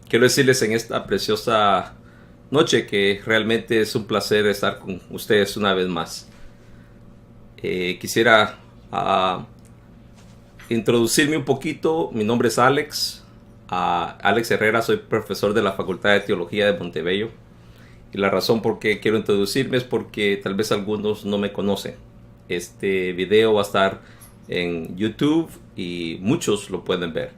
quiero decirles en esta preciosa noche que realmente es un placer estar con ustedes una vez más. Quisiera introducirme un poquito. Mi nombre es Alex. Alex Herrera, soy profesor de la Facultad de Teología de Montebello. Y la razón por qué quiero introducirme es porque tal vez algunos no me conocen. Este video va a estar en YouTube y muchos lo pueden ver.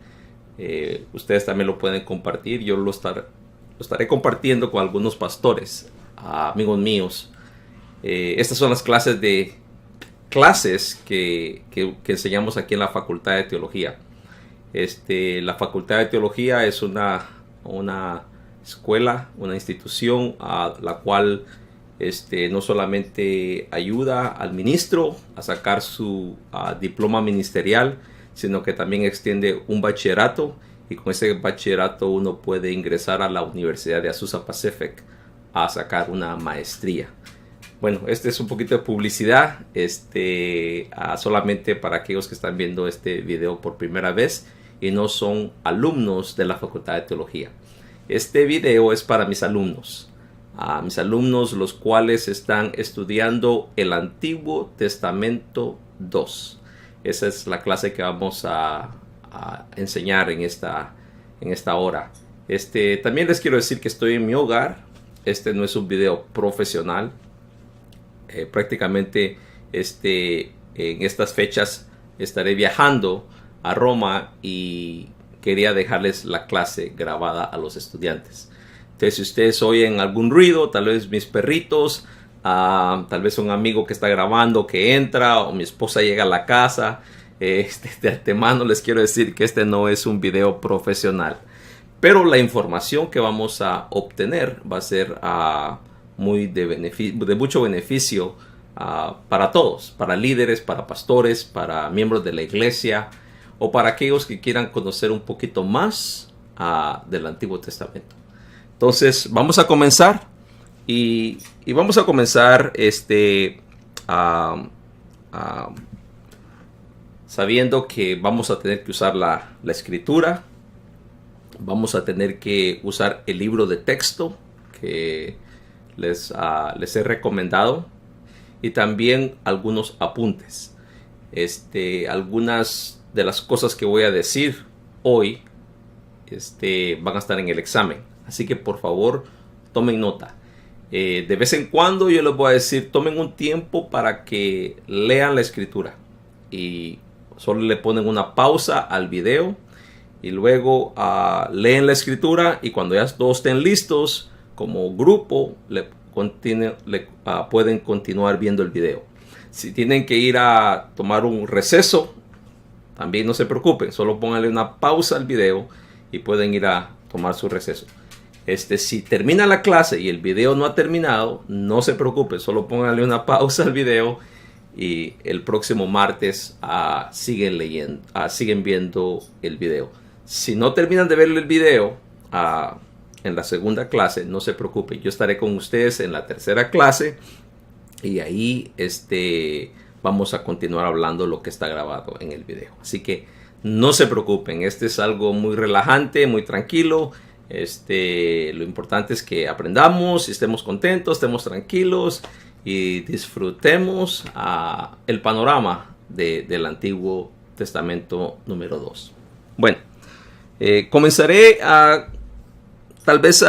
Ustedes también lo pueden compartir. Yo lo estaré compartiendo con algunos pastores, amigos míos. Estas son las clases que enseñamos aquí en la Facultad de Teología. La Facultad de Teología es una escuela, una institución a la cual no solamente ayuda al ministro a sacar su diploma ministerial, sino que también extiende un bachillerato, y con ese bachillerato uno puede ingresar a la Universidad de Azusa Pacific a sacar una maestría. Bueno, este es un poquito de publicidad, solamente para aquellos que están viendo este video por primera vez y no son alumnos de la Facultad de Teología. Este video es para mis alumnos, los cuales están estudiando el Antiguo Testamento 2. Esa es la clase que vamos a enseñar en esta hora. También les quiero decir que estoy en mi hogar. Este no es un video profesional. Prácticamente en estas fechas estaré viajando a Roma y quería dejarles la clase grabada a los estudiantes. Entonces, si ustedes oyen algún ruido, tal vez mis perritos, tal vez un amigo que está grabando que entra, o mi esposa llega a la casa, de antemano les quiero decir que este no es un video profesional. Pero la información que vamos a obtener va a ser de mucho beneficio para todos, para líderes, para pastores, para miembros de la iglesia, o para aquellos que quieran conocer un poquito más del Antiguo Testamento. Entonces, vamos a comenzar y vamos a comenzar sabiendo que vamos a tener que usar la escritura. Vamos a tener que usar el libro de texto que les he recomendado, y también algunos apuntes. Algunas de las cosas que voy a decir hoy van a estar en el examen, así que por favor tomen nota. De vez en cuando yo les voy a decir, tomen un tiempo para que lean la escritura, y solo le ponen una pausa al video y luego leen la escritura, y cuando ya todos estén listos como grupo pueden continuar viendo el video. Si tienen que ir a tomar un receso, también no se preocupen, solo pónganle una pausa al video y pueden ir a tomar su receso. Si termina la clase y el video no ha terminado, no se preocupen, solo pónganle una pausa al video y el próximo martes siguen viendo el video. Si no terminan de ver el video en la segunda clase, no se preocupen, yo estaré con ustedes en la tercera clase, y ahí vamos a continuar hablando lo que está grabado en el video. Así que no se preocupen, es algo muy relajante, muy tranquilo. Lo importante es que aprendamos, estemos contentos, estemos tranquilos y disfrutemos el panorama del Antiguo Testamento número 2. Bueno, comenzaré tal vez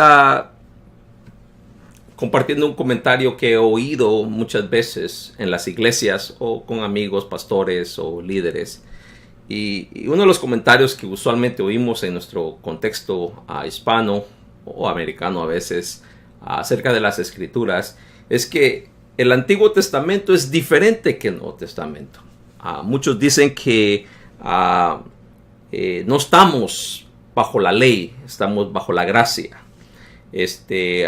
compartiendo un comentario que he oído muchas veces en las iglesias o con amigos, pastores o líderes. Y uno de los comentarios que usualmente oímos en nuestro contexto hispano o americano a veces acerca de las escrituras es que el Antiguo Testamento es diferente que el Nuevo Testamento. Muchos dicen que no estamos bajo la ley, estamos bajo la gracia.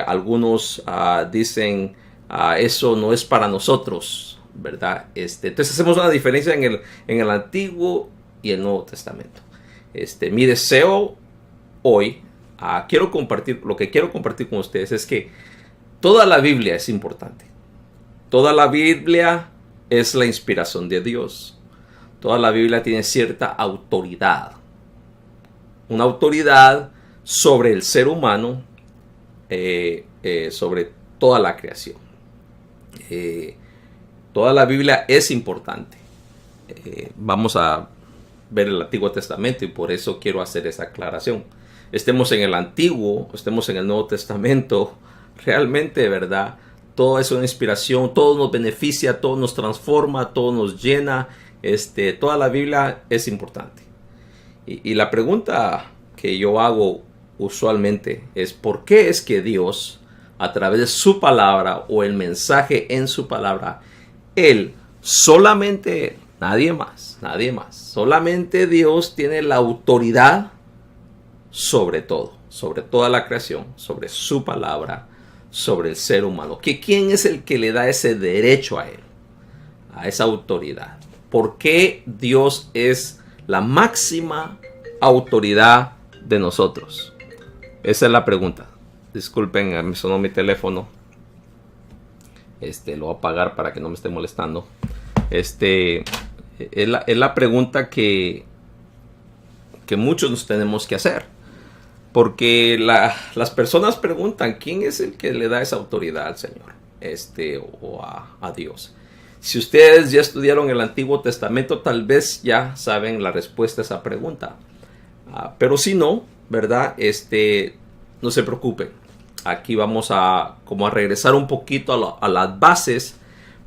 Algunos dicen eso no es para nosotros, ¿verdad? Entonces hacemos una diferencia en el Antiguo y el Nuevo Testamento. Mi deseo hoy, lo que quiero compartir con ustedes es que toda la Biblia es importante. Toda la Biblia es la inspiración de Dios. Toda la Biblia tiene cierta autoridad. Una autoridad sobre el ser humano, sobre toda la creación. Toda la Biblia es importante. Vamos a ver el Antiguo Testamento y por eso quiero hacer esa aclaración. Estemos en el Antiguo, estemos en el Nuevo Testamento, realmente, ¿verdad? Todo es una inspiración, todo nos beneficia, todo nos transforma, todo nos llena. Toda la Biblia es importante. Y la pregunta que yo hago usualmente es: ¿por qué es que Dios, a través de su palabra o el mensaje en su palabra, Él, solamente, nadie más, solamente Dios tiene la autoridad sobre todo, sobre toda la creación, sobre su palabra, sobre el ser humano? ¿Quién es el que le da ese derecho a Él, a esa autoridad? ¿Por qué Dios es la máxima autoridad de nosotros? Esa es la pregunta. Disculpen, me sonó mi teléfono. Lo voy a apagar para que no me esté molestando. Es la pregunta que muchos nos tenemos que hacer. Porque las personas preguntan: ¿quién es el que le da esa autoridad al Señor? O a Dios. Si ustedes ya estudiaron el Antiguo Testamento, tal vez ya saben la respuesta a esa pregunta. Pero si no, ¿verdad? No se preocupen. Aquí vamos a regresar un poquito a las bases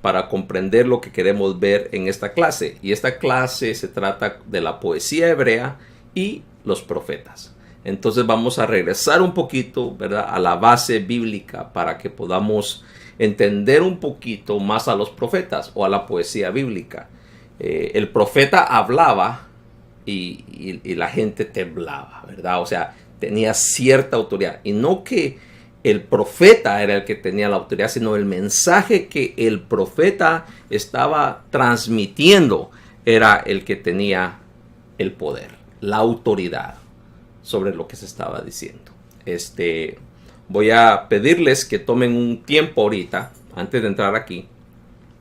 para comprender lo que queremos ver en esta clase. Y esta clase se trata de la poesía hebrea y los profetas. Entonces vamos a regresar un poquito, ¿verdad?, a la base bíblica para que podamos entender un poquito más a los profetas o a la poesía bíblica. El profeta hablaba y la gente temblaba, ¿verdad? O sea, tenía cierta autoridad. Y no que el profeta era el que tenía la autoridad, sino el mensaje que el profeta estaba transmitiendo era el que tenía el poder, la autoridad sobre lo que se estaba diciendo. Voy a pedirles que tomen un tiempo ahorita, antes de entrar aquí,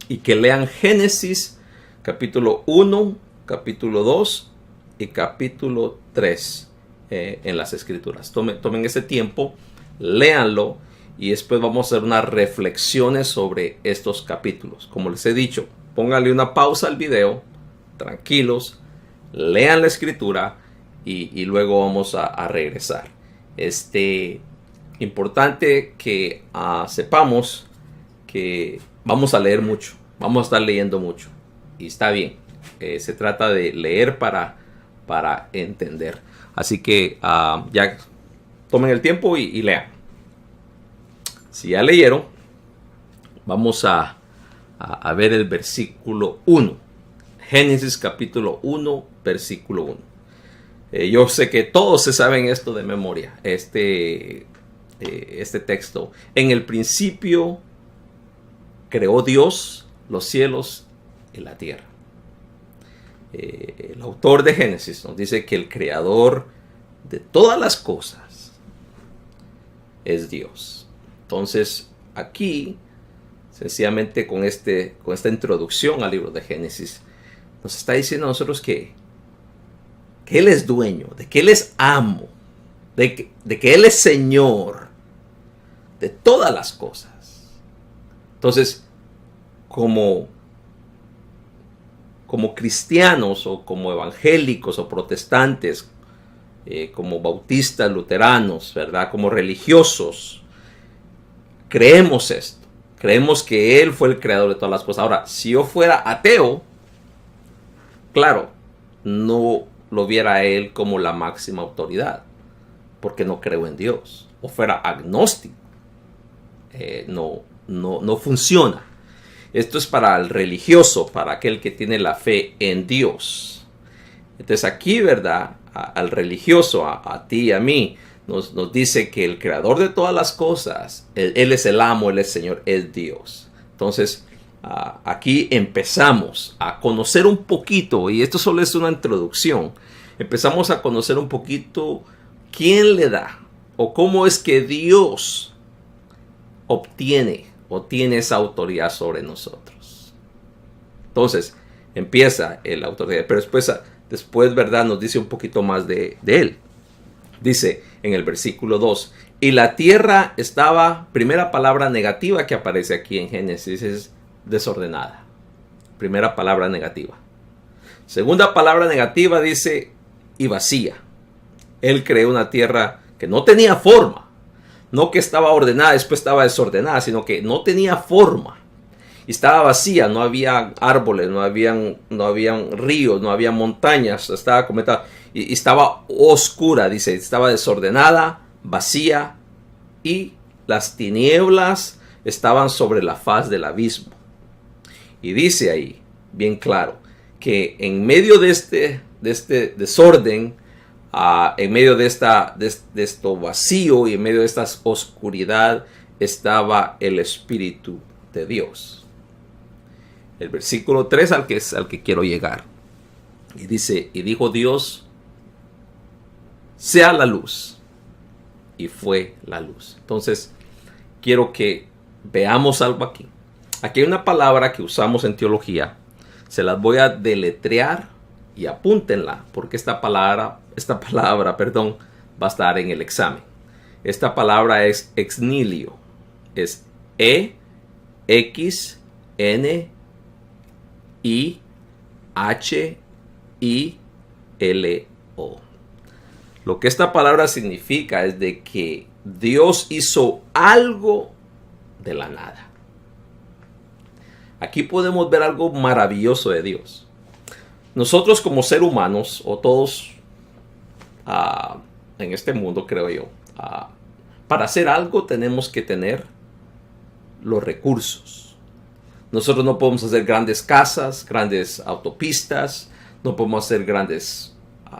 y que lean Génesis capítulo 1, capítulo 2 y capítulo 3 en las Escrituras. Tomen ese tiempo, léanlo y después vamos a hacer unas reflexiones sobre estos capítulos. Como les he dicho, pónganle una pausa al video, tranquilos, lean la Escritura y luego vamos a regresar. Importante que sepamos que vamos a leer mucho, vamos a estar leyendo mucho y está bien. Se trata de leer para entender. Así que ya tomen el tiempo y lean. Si ya leyeron, vamos a ver el versículo 1. Génesis capítulo 1, versículo 1. Yo sé que todos se saben esto de memoria, este texto. En el principio creó Dios los cielos y la tierra. El autor de Génesis nos dice que el creador de todas las cosas es Dios. Entonces, aquí, sencillamente con esta introducción al libro de Génesis, nos está diciendo a nosotros que Él es dueño, de que Él es amo, de que Él es Señor de todas las cosas. Entonces, como cristianos o como evangélicos o protestantes, como bautistas, luteranos, ¿verdad?, como religiosos, creemos esto. Creemos que Él fue el creador de todas las cosas. Ahora, si yo fuera ateo, claro, no lo viera a Él como la máxima autoridad, porque no creo en Dios. O fuera agnóstico, no funciona. Esto es para el religioso, para aquel que tiene la fe en Dios. Entonces aquí, ¿verdad?, al religioso, a ti y a mí, nos dice que el creador de todas las cosas, Él es el amo, Él es Señor, es Dios. Entonces, aquí empezamos a conocer un poquito, y esto solo es una introducción, empezamos a conocer un poquito quién le da, o cómo es que Dios obtiene o tiene esa autoridad sobre nosotros. Entonces, empieza la autoridad, pero después, ¿verdad?, nos dice un poquito más de Él. Dice, en el versículo 2. Y la tierra estaba, primera palabra negativa que aparece aquí en Génesis es desordenada. Primera palabra negativa. Segunda palabra negativa dice y vacía. Él creó una tierra que no tenía forma. No que estaba ordenada, después estaba desordenada, sino que no tenía forma. Y estaba vacía, no había árboles, no habían ríos, no había montañas, estaba comentada. Y estaba oscura, dice, estaba desordenada, vacía, y las tinieblas estaban sobre la faz del abismo. Y dice ahí, bien claro, que en medio de este desorden, en medio de esto vacío y en medio de esta oscuridad, estaba el Espíritu de Dios. El versículo 3 al que quiero llegar. Y dice, y dijo Dios, sea la luz. Y fue la luz. Entonces, quiero que veamos algo aquí. Aquí hay una palabra que usamos en teología. Se las voy a deletrear y apúntenla, porque esta palabra, va a estar en el examen. Esta palabra es ex nihilo. Es E-X-N-I-H-I-L-O. Lo que esta palabra significa es de que Dios hizo algo de la nada. Aquí podemos ver algo maravilloso de Dios. Nosotros como seres humanos, o todos en este mundo, creo yo, para hacer algo tenemos que tener los recursos. Nosotros no podemos hacer grandes casas, grandes autopistas, no podemos hacer grandes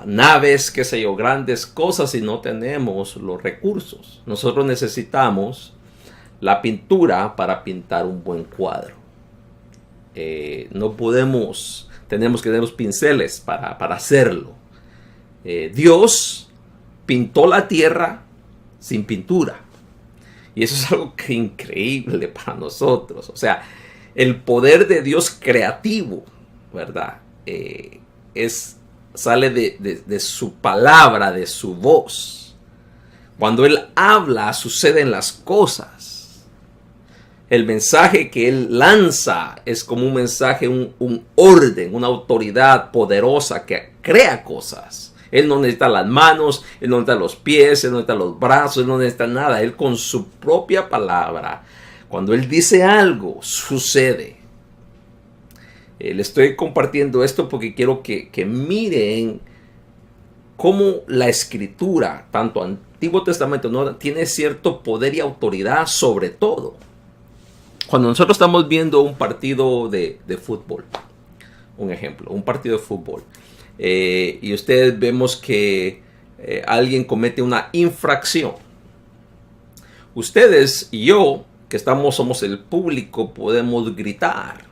naves, qué sé yo, grandes cosas si no tenemos los recursos. Nosotros necesitamos la pintura para pintar un buen cuadro. No podemos, tenemos que tener los pinceles para hacerlo. Dios pintó la tierra sin pintura. Y eso es algo que increíble para nosotros. O sea, el poder de Dios creativo, ¿verdad? Sale de su palabra, de su voz. Cuando Él habla, suceden las cosas. El mensaje que Él lanza es como un mensaje, un orden, una autoridad poderosa que crea cosas. Él no necesita las manos, Él no necesita los pies, Él no necesita los brazos, Él no necesita nada. Él con su propia palabra, cuando Él dice algo, sucede. Le estoy compartiendo esto porque quiero que miren cómo la Escritura, tanto Antiguo Testamento, ¿no?, tiene cierto poder y autoridad sobre todo. Cuando nosotros estamos viendo un partido de fútbol, un ejemplo, un partido de fútbol, y ustedes vemos que alguien comete una infracción. Ustedes y yo, que somos el público, podemos gritar.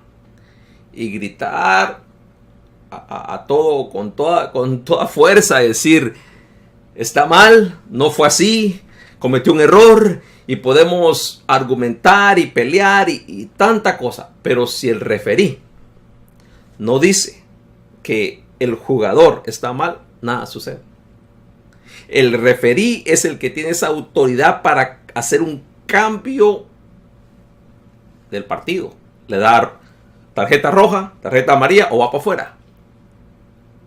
Y gritar a todo, con toda fuerza, decir, está mal, no fue así, cometió un error, y podemos argumentar y pelear y tanta cosa. Pero si el referí no dice que el jugador está mal, nada sucede. El referí es el que tiene esa autoridad para hacer un cambio del partido. Le da tarjeta roja, tarjeta amarilla o va para afuera.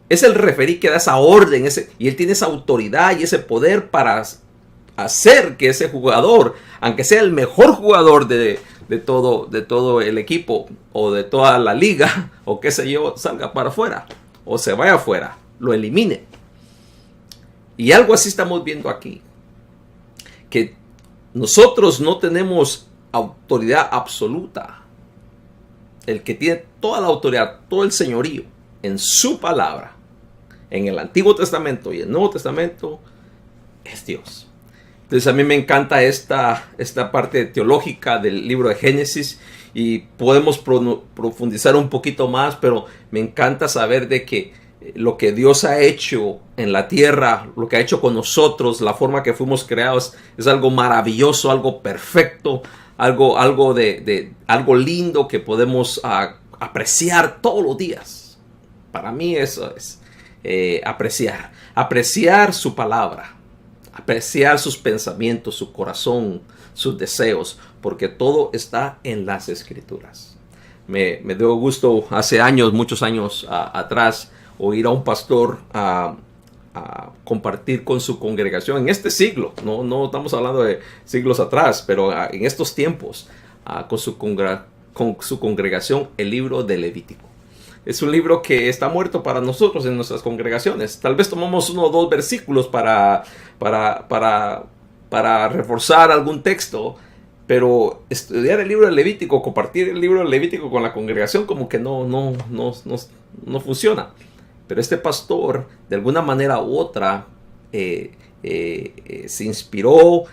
Es el referí que da esa orden, y él tiene esa autoridad y ese poder para hacer que ese jugador, aunque sea el mejor jugador de todo el equipo o de toda la liga o qué sé yo, salga para afuera o se vaya afuera, lo elimine. Y algo así estamos viendo aquí, que nosotros no tenemos autoridad absoluta. El que tiene toda la autoridad, todo el señorío en su palabra, en el Antiguo Testamento y el Nuevo Testamento, es Dios. Entonces a mí me encanta esta parte teológica del libro de Génesis, y podemos profundizar un poquito más, pero me encanta saber de que lo que Dios ha hecho en la tierra, lo que ha hecho con nosotros, la forma que fuimos creados, es algo maravilloso, algo perfecto, algo lindo que podemos apreciar todos los días. Para mí eso es apreciar su palabra, apreciar sus pensamientos, su corazón, sus deseos, porque todo está en las Escrituras. Me dio gusto hace años, muchos años atrás, oír a un pastor a compartir con su congregación en este siglo, no estamos hablando de siglos atrás, pero en estos tiempos, con su congregación, el libro de Levítico. Es un libro que está muerto para nosotros en nuestras congregaciones. Tal vez tomamos uno o dos versículos para reforzar algún texto, pero estudiar el libro de Levítico, compartir el libro de Levítico con la congregación, como que no funciona. Pero este pastor, de alguna manera u otra, se inspiró,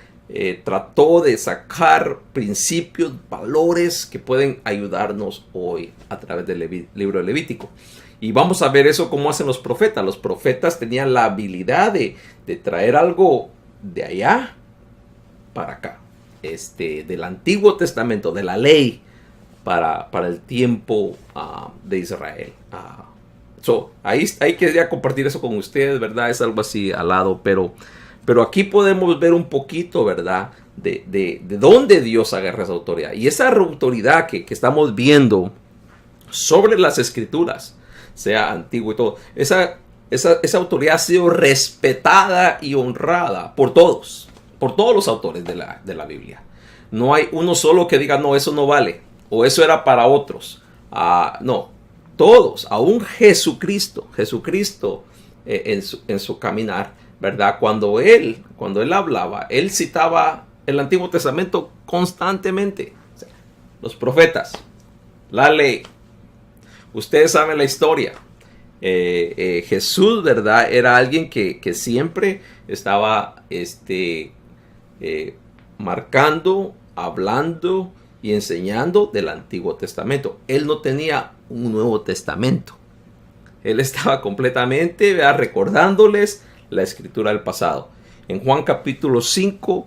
trató de sacar principios, valores que pueden ayudarnos hoy a través del libro de Levítico. Y vamos a ver eso como hacen los profetas. Los profetas tenían la habilidad de traer algo de allá para acá, del Antiguo Testamento, de la ley, para el tiempo de Israel. Ahí quería compartir eso con ustedes, ¿verdad? Es algo así al lado, pero aquí podemos ver un poquito, ¿verdad? De dónde Dios agarra esa autoridad. Y esa autoridad que estamos viendo sobre las Escrituras, sea antiguo y todo, esa autoridad ha sido respetada y honrada por todos los autores de la Biblia. No hay uno solo que diga, no, eso no vale, o eso era para otros. No. Todos, aún Jesucristo en su caminar, ¿verdad? Cuando él hablaba, él citaba el Antiguo Testamento constantemente. O sea, los profetas, la ley. Ustedes saben la historia. Jesús, ¿verdad? Era alguien que siempre estaba marcando, hablando y enseñando del Antiguo Testamento. Él no tenía un Nuevo Testamento. Él estaba completamente, ¿verdad?, recordándoles la escritura del pasado. En Juan capítulo 5,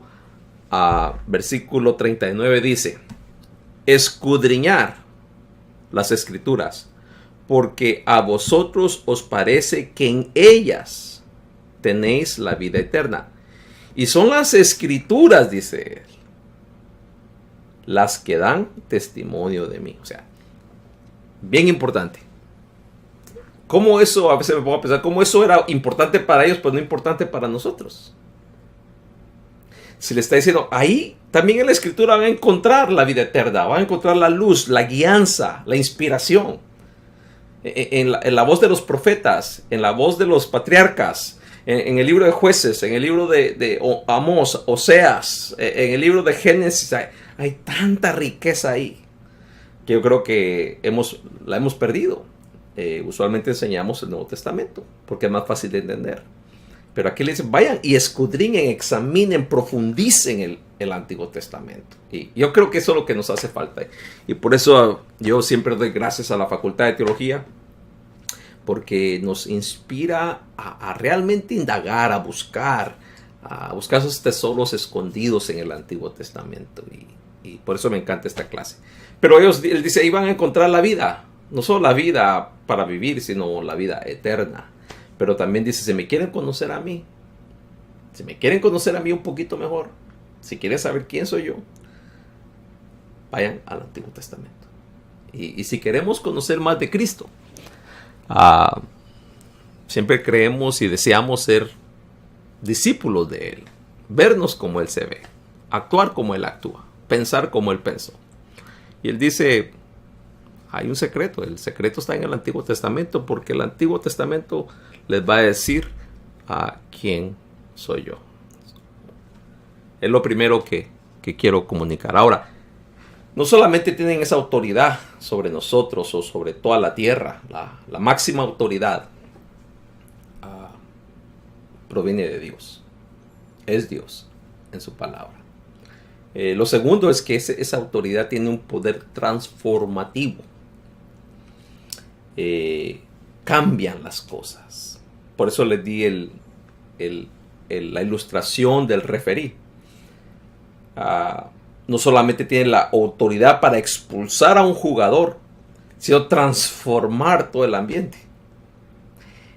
versículo 39 dice: escudriñar las escrituras, porque a vosotros os parece que en ellas tenéis la vida eterna. Y son las escrituras, dice él, las que dan testimonio de mí. O sea, bien importante. ¿Cómo eso, a veces me pongo a pensar, cómo eso era importante para ellos, pero no importante para nosotros? Si le está diciendo, ahí también en la escritura van a encontrar la vida eterna, van a encontrar la luz, la guianza, la inspiración. En la voz de los profetas, en la voz de los patriarcas, en el libro de Jueces, en el libro de Amós, Oseas, en el libro de Génesis, hay tanta riqueza ahí que yo creo que la hemos perdido. Usualmente enseñamos el Nuevo Testamento porque es más fácil de entender. Pero aquí le dicen, vayan y escudriñen, examinen, profundicen el Antiguo Testamento. Y yo creo que eso es lo que nos hace falta. Y por eso yo siempre doy gracias a la Facultad de Teología, porque nos inspira a realmente indagar, a buscar esos tesoros escondidos en el Antiguo Testamento. Y por eso me encanta esta clase. Pero él dice, ahí van a encontrar la vida. No solo la vida para vivir, sino la vida eterna. Pero también dice, si me quieren conocer a mí, un poquito mejor, si quieren saber quién soy yo, vayan al Antiguo Testamento. Y si queremos conocer más de Cristo, siempre creemos y deseamos ser discípulos de Él, vernos como Él se ve, actuar como Él actúa, pensar como Él pensó. Y Él dice, hay un secreto, el secreto está en el Antiguo Testamento, porque el Antiguo Testamento les va a decir a quién soy yo. Es lo primero que quiero comunicar. Ahora, no solamente tienen esa autoridad sobre nosotros o sobre toda la tierra, la máxima autoridad proviene de Dios. Es Dios en su palabra. Lo segundo es que esa autoridad tiene un poder transformativo. Cambian las cosas. Por eso les di la ilustración del referí. No solamente tiene la autoridad para expulsar a un jugador, sino transformar todo el ambiente.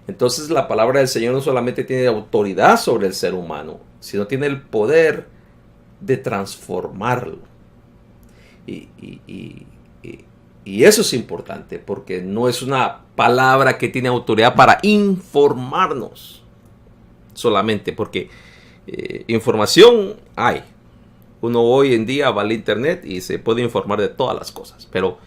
Entonces la palabra del Señor no solamente tiene autoridad sobre el ser humano, sino tiene el poder de transformarlo. Y eso es importante, porque no es una palabra que tiene autoridad para informarnos solamente, porque información hay. Uno hoy en día va al internet y se puede informar de todas las cosas, pero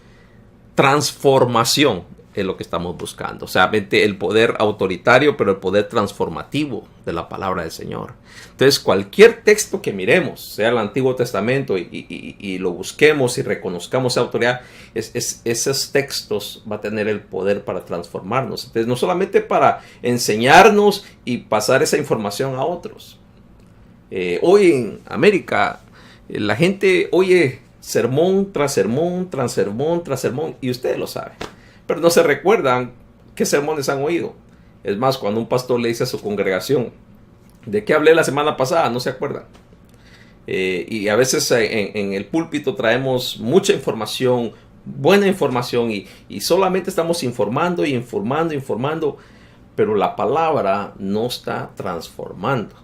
transformación es lo que estamos buscando. O sea, el poder autoritario, pero el poder transformativo de la palabra del Señor. Entonces, cualquier texto que miremos, sea el Antiguo Testamento, y lo busquemos y reconozcamos esa autoridad, esos textos va a tener el poder para transformarnos. Entonces, no solamente para enseñarnos y pasar esa información a otros. Hoy en América, la gente oye sermón tras sermón, tras sermón, tras sermón, y ustedes lo saben. Pero no se recuerdan qué sermones han oído. Es más, cuando un pastor le dice a su congregación, ¿de qué hablé la semana pasada? No se acuerdan. Y a veces en el púlpito traemos mucha información, buena información, y solamente estamos informando, pero la palabra no está transformando.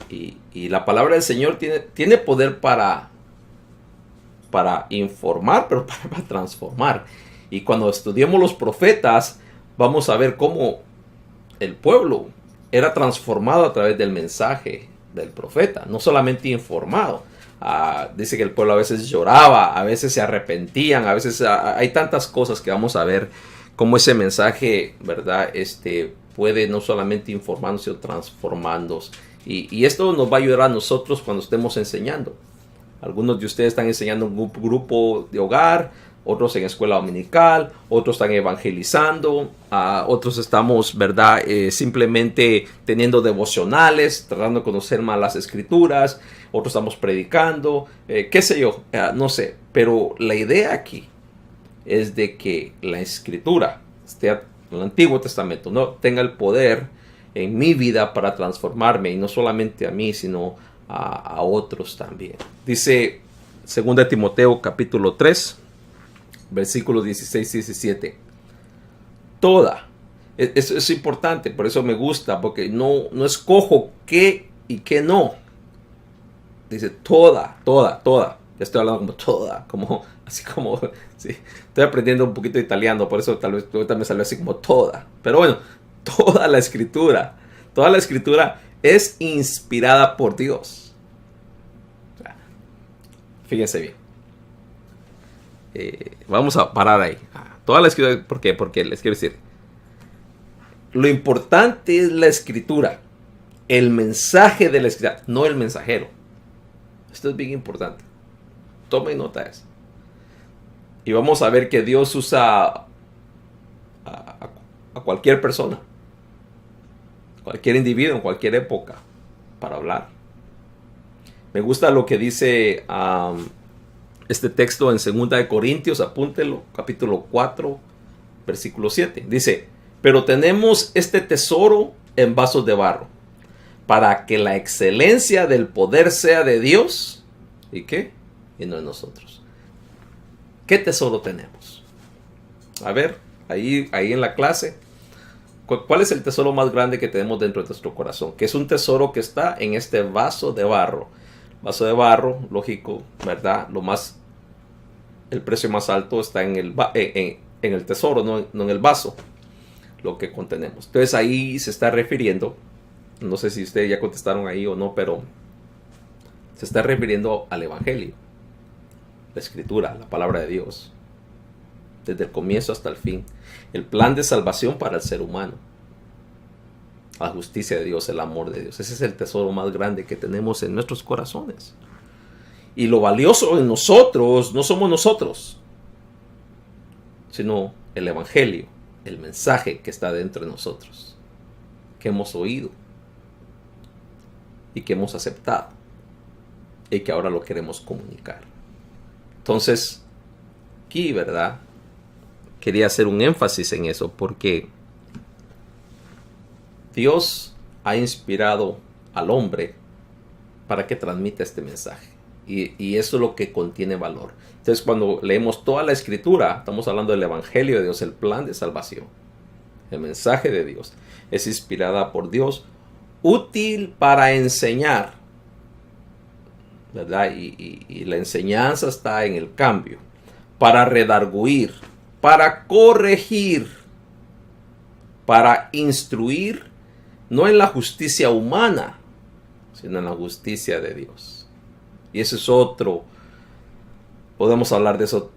Y la palabra del Señor tiene poder para informar, pero para transformar. Y cuando estudiemos los profetas, vamos a ver cómo el pueblo era transformado a través del mensaje del profeta, no solamente informado. Dice que el pueblo a veces lloraba, a veces se arrepentían, a veces hay tantas cosas que vamos a ver cómo ese mensaje, ¿verdad? Puede no solamente informarnos, sino transformarnos. Y esto nos va a ayudar a nosotros cuando estemos enseñando. Algunos de ustedes están enseñando en un grupo de hogar, otros en escuela dominical, otros están evangelizando, otros estamos, ¿verdad? Simplemente teniendo devocionales, tratando de conocer más las escrituras, otros estamos predicando, qué sé yo, no sé. Pero la idea aquí es de que la escritura, el Antiguo Testamento, no tenga el poder en mi vida para transformarme, y no solamente a mí, sino a otros también. Dice 2 Timoteo capítulo 3, versículos 16 y 17. Toda. Eso es importante, por eso me gusta, porque no escojo qué y qué no. Dice toda. Ya estoy hablando como toda, así como, sí. Estoy aprendiendo un poquito de italiano, por eso tal vez ahorita me salió así como toda. Pero bueno, toda la escritura es inspirada por Dios. Fíjense bien. Vamos a parar ahí. Toda la escritura, ¿por qué? Porque les quiero decir, lo importante es la escritura, el mensaje de la escritura, no el mensajero. Esto es bien importante. Tomen nota de eso. Y vamos a ver que Dios usa a cualquier persona, cualquier individuo en cualquier época para hablar. Me gusta lo que dice este texto en 2 de Corintios, apúntelo, capítulo 4, versículo 7. Dice, pero tenemos este tesoro en vasos de barro, para que la excelencia del poder sea de Dios. ¿Y qué? Y no de nosotros. ¿Qué tesoro tenemos? A ver, ahí en la clase, ¿cuál es el tesoro más grande que tenemos dentro de nuestro corazón? Que es un tesoro que está en este vaso de barro. Vaso de barro, lógico, ¿verdad? El precio más alto está en el tesoro, no en el vaso, lo que contenemos. Entonces ahí se está refiriendo, no sé si ustedes ya contestaron ahí o no, pero se está refiriendo al Evangelio, la Escritura, la palabra de Dios, desde el comienzo hasta el fin, el plan de salvación para el ser humano, la justicia de Dios, el amor de Dios. Ese es el tesoro más grande que tenemos en nuestros corazones. Y lo valioso en nosotros no somos nosotros, sino el Evangelio, el mensaje que está dentro de nosotros, que hemos oído y que hemos aceptado y que ahora lo queremos comunicar. Entonces, aquí, ¿verdad? Quería hacer un énfasis en eso, porque Dios ha inspirado al hombre para que transmita este mensaje. Y eso es lo que contiene valor. Entonces, cuando leemos toda la Escritura, estamos hablando del Evangelio de Dios, el plan de salvación. El mensaje de Dios es inspirada por Dios, útil para enseñar, ¿verdad? Y la enseñanza está en el cambio, para redarguir, para corregir, para instruir, no en la justicia humana, sino en la justicia de Dios. Y ese es otro, podemos hablar de eso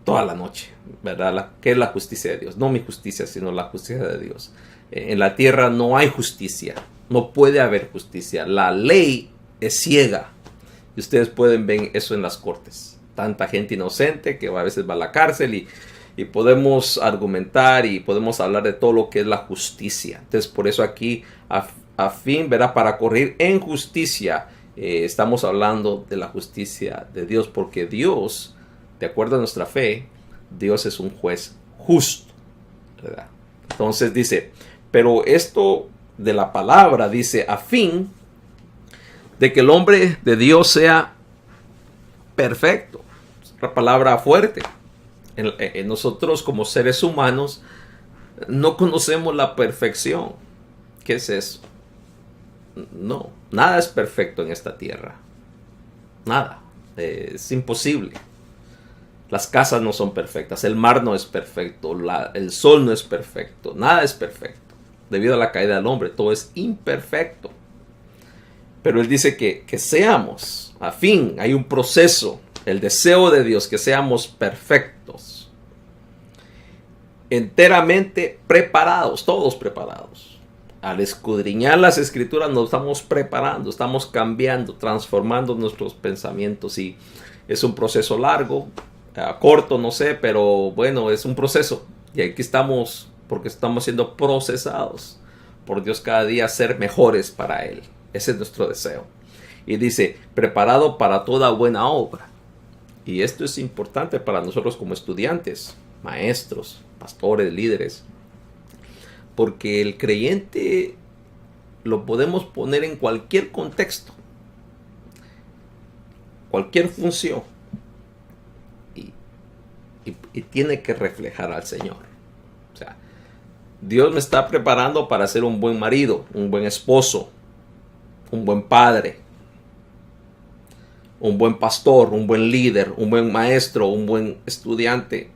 toda la noche, ¿verdad? ¿Qué es la justicia de Dios? No mi justicia, sino la justicia de Dios. En la tierra no hay justicia, no puede haber justicia. La ley es ciega. Y ustedes pueden ver eso en las cortes. Tanta gente inocente que a veces va a la cárcel y podemos argumentar y podemos hablar de todo lo que es la justicia. Entonces, por eso aquí, a fin, ¿verdad? Para corregir en justicia, estamos hablando de la justicia de Dios, porque Dios, de acuerdo a nuestra fe, Dios es un juez justo, ¿verdad? Entonces dice, pero esto de la palabra dice, a fin de que el hombre de Dios sea perfecto. Es una palabra fuerte. En nosotros como seres humanos no conocemos la perfección. ¿Qué es eso? No, nada es perfecto en esta tierra. Nada. Es imposible. Las casas no son perfectas, el mar no es perfecto, el sol no es perfecto, nada es perfecto. Debido a la caída del hombre, todo es imperfecto. Pero él dice que seamos, a fin, hay un proceso, el deseo de Dios, que seamos perfectos, enteramente preparados, todos preparados. Al escudriñar las escrituras nos estamos preparando, estamos cambiando, transformando nuestros pensamientos, y es un proceso largo, corto, no sé, pero bueno, es un proceso. Y aquí estamos porque estamos siendo procesados por Dios cada día a ser mejores para Él. Ese es nuestro deseo. Y dice, preparado para toda buena obra. Y esto es importante para nosotros como estudiantes, maestros, pastores, líderes. Porque el creyente lo podemos poner en cualquier contexto, cualquier función. Y tiene que reflejar al Señor. O sea, Dios me está preparando para ser un buen marido, un buen esposo, un buen padre, un buen pastor, un buen líder, un buen maestro, un buen estudiante,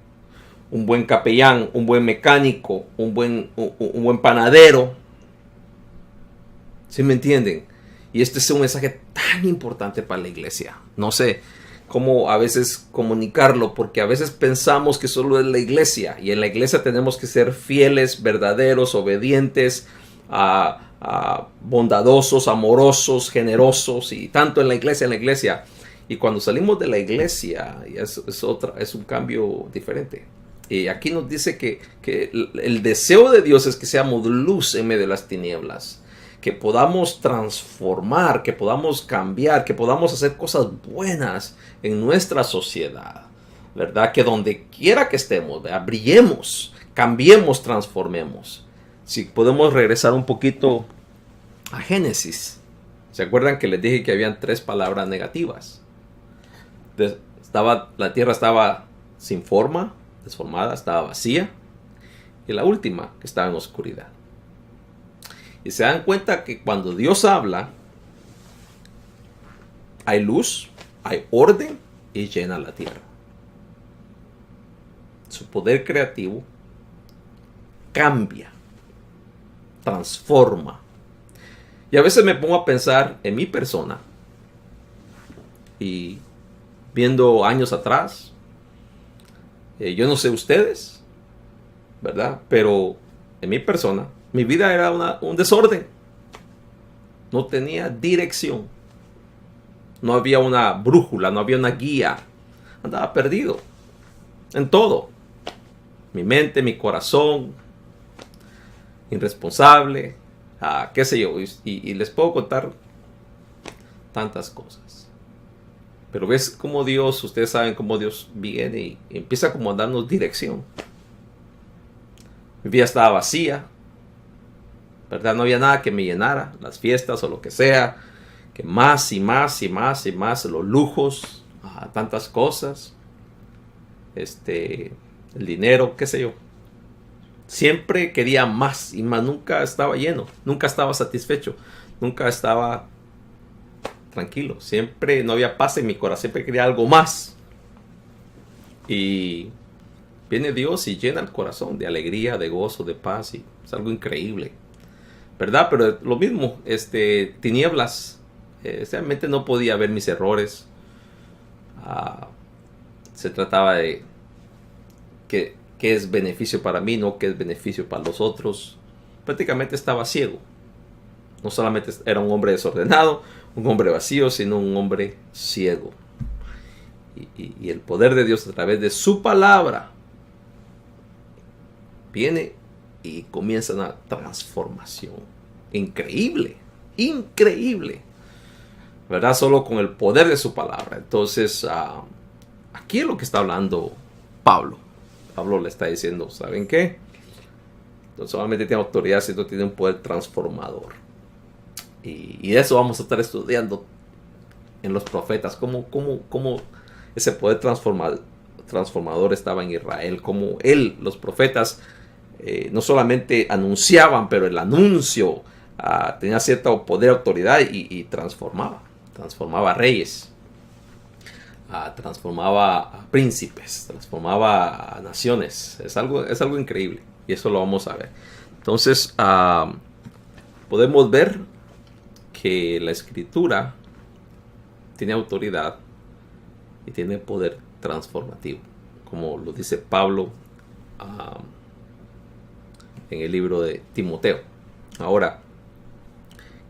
un buen capellán, un buen mecánico, un buen panadero. ¿Sí me entienden? Y este es un mensaje tan importante para la iglesia. No sé cómo a veces comunicarlo, porque a veces pensamos que solo es la iglesia, y en la iglesia tenemos que ser fieles, verdaderos, obedientes, bondadosos, amorosos, generosos, y tanto en la iglesia. Y cuando salimos de la iglesia es un cambio diferente. Y aquí nos dice que el deseo de Dios es que seamos luz en medio de las tinieblas, que podamos transformar, que podamos cambiar, que podamos hacer cosas buenas en nuestra sociedad, ¿verdad? Que donde quiera que estemos, ¿verdad? Brillemos, cambiemos, transformemos. Si podemos regresar un poquito a Génesis. ¿Se acuerdan que les dije que habían 3 palabras negativas? La tierra estaba sin forma, desformada, estaba vacía. Y la última, que estaba en oscuridad. Y se dan cuenta que cuando Dios habla, hay luz, hay orden y llena la tierra. Su poder creativo cambia, transforma. Y a veces me pongo a pensar en mi persona y viendo años atrás, yo no sé ustedes, ¿verdad? Pero en mi persona, mi vida era un desorden. No tenía dirección. No había una brújula, no había una guía. Andaba perdido en todo. Mi mente, mi corazón, irresponsable, qué sé yo. Y les puedo contar tantas cosas. Pero ves cómo Dios, ustedes saben cómo Dios viene y empieza como a darnos dirección. Mi vida estaba vacía, ¿verdad? No había nada que me llenara, las fiestas o lo que sea, que más y más y más y más, los lujos, tantas cosas, el dinero, qué sé yo. Siempre quería más y más, nunca estaba lleno, nunca estaba satisfecho, nunca estaba tranquilo, siempre no había paz en mi corazón, siempre quería algo más. Y viene Dios y llena el corazón de alegría, de gozo, de paz, y es algo increíble, ¿verdad? Pero lo mismo, tinieblas, realmente no podía ver mis errores. Se trataba de qué es beneficio para mí, no qué es beneficio para los otros. Prácticamente estaba ciego. No solamente era un hombre desordenado, un hombre vacío, sino un hombre ciego. Y el poder de Dios a través de su palabra viene y comienza una transformación increíble, increíble, ¿verdad? Solo con el poder de su palabra. Entonces, aquí es lo que está hablando Pablo. Pablo le está diciendo, ¿saben qué? No solamente tiene autoridad, sino tiene un poder transformador. Y eso vamos a estar estudiando en los profetas, cómo ese poder transformador estaba en Israel, cómo los profetas, no solamente anunciaban, pero el anuncio tenía cierto poder, autoridad y transformaba reyes, transformaba a príncipes, transformaba a naciones. Es algo increíble y eso lo vamos a ver. Entonces podemos ver que la escritura tiene autoridad y tiene poder transformativo, como lo dice Pablo en el libro de Timoteo. Ahora,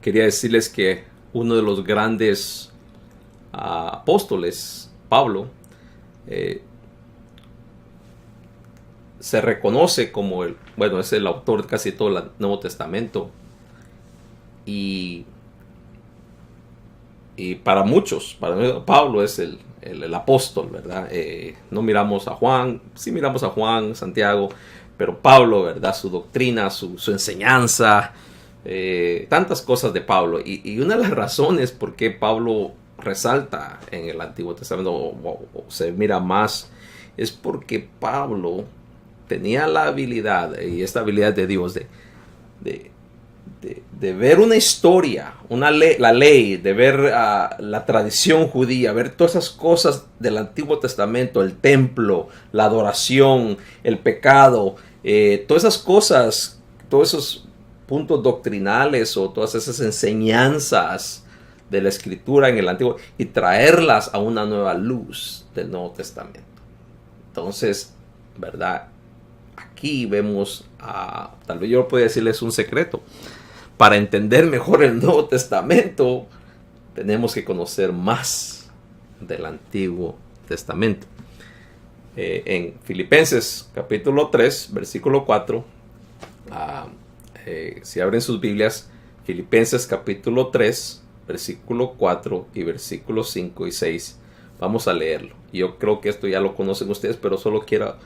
quería decirles que uno de los grandes apóstoles, Pablo, se reconoce como es el autor de casi todo el Nuevo Testamento. Y para muchos, para mí, Pablo es el apóstol, ¿verdad? No miramos a Juan, sí miramos a Juan, Santiago, pero Pablo, ¿verdad? Su doctrina, su enseñanza, tantas cosas de Pablo. Y una de las razones por qué Pablo resalta en el Antiguo Testamento o se mira más es porque Pablo tenía la habilidad, y esta habilidad de Dios, de ver una historia, la ley, de ver la tradición judía, ver todas esas cosas del Antiguo Testamento, el templo, la adoración, el pecado, todas esas cosas, todos esos puntos doctrinales o todas esas enseñanzas de la escritura en el Antiguo y traerlas a una nueva luz del Nuevo Testamento. Entonces, ¿verdad? Aquí vemos, tal vez yo podría decirles un secreto. Para entender mejor el Nuevo Testamento, tenemos que conocer más del Antiguo Testamento. En Filipenses capítulo 3, versículo 4, si abren sus Biblias, Filipenses capítulo 3, versículo 4 y versículos 5 y 6, vamos a leerlo. Yo creo que esto ya lo conocen ustedes, pero solo quiero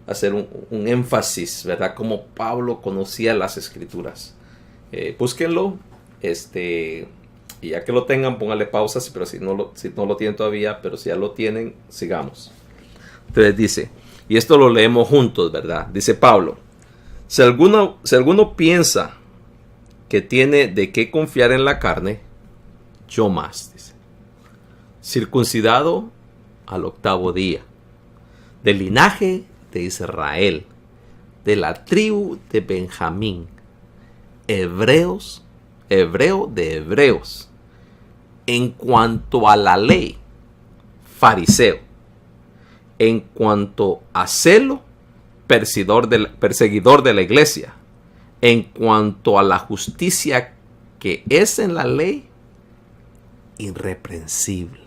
hacer un énfasis, ¿verdad? Como Pablo conocía las Escrituras. Búsquenlo, y ya que lo tengan, pónganle pausa, pero si no lo tienen todavía, pero si ya lo tienen, sigamos. Entonces dice, y esto lo leemos juntos, ¿verdad? Dice Pablo, si alguno piensa que tiene de qué confiar en la carne, yo más, dice, circuncidado al 8º día, del linaje de Israel, de la tribu de Benjamín, hebreo de hebreos, en cuanto a la ley, fariseo, en cuanto a celo, perseguidor de la iglesia, en cuanto a la justicia que es en la ley, irreprensible.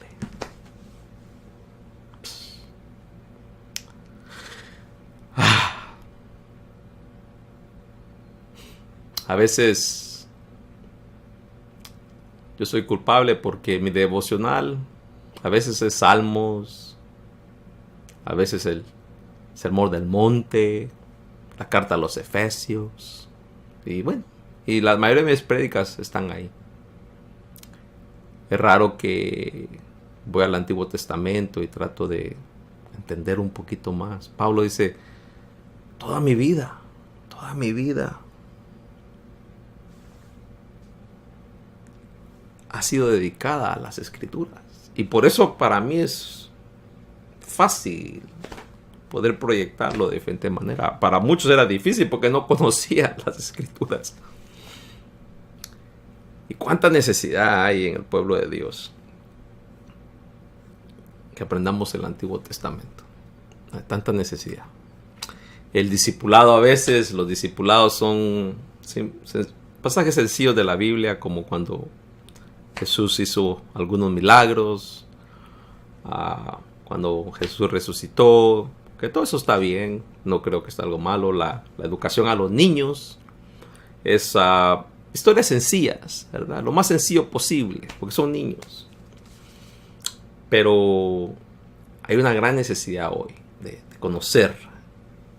A veces yo soy culpable porque mi devocional a veces es Salmos, a veces el Sermón del Monte, la carta a los Efesios, y bueno, y la mayoría de mis prédicas están ahí. Es raro que voy al Antiguo Testamento y trato de entender un poquito más. Pablo dice, toda mi vida toda mi vida ha sido dedicada a las Escrituras. Y por eso para mí es fácil poder proyectarlo de diferente manera. Para muchos era difícil porque no conocía las Escrituras. ¿Y cuánta necesidad hay en el pueblo de Dios que aprendamos el Antiguo Testamento? Hay tanta necesidad. El discipulado, a veces los discipulados son pasajes sencillos de la Biblia, como cuando Jesús hizo algunos milagros, cuando Jesús resucitó, que todo eso está bien, no creo que está algo malo. La educación a los niños es historias sencillas, ¿verdad? Lo más sencillo posible, porque son niños. Pero hay una gran necesidad hoy de conocer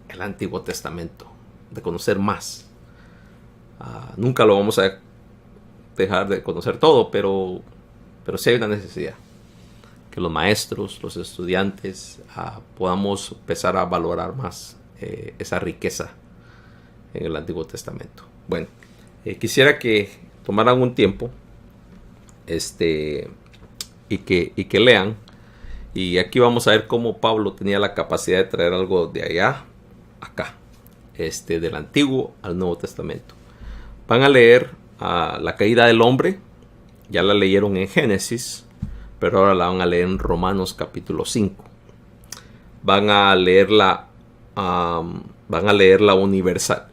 el Antiguo Testamento, de conocer más. Nunca lo vamos a dejar de conocer todo, pero sí hay una necesidad. Que los maestros, los estudiantes, podamos empezar a valorar más esa riqueza en el Antiguo Testamento. Bueno, quisiera que tomaran un tiempo y que lean. Y aquí vamos a ver cómo Pablo tenía la capacidad de traer algo de allá acá, del Antiguo al Nuevo Testamento. Van a leer la caída del hombre. Ya la leyeron en Génesis, pero ahora la van a leer en Romanos capítulo 5. Van a leer la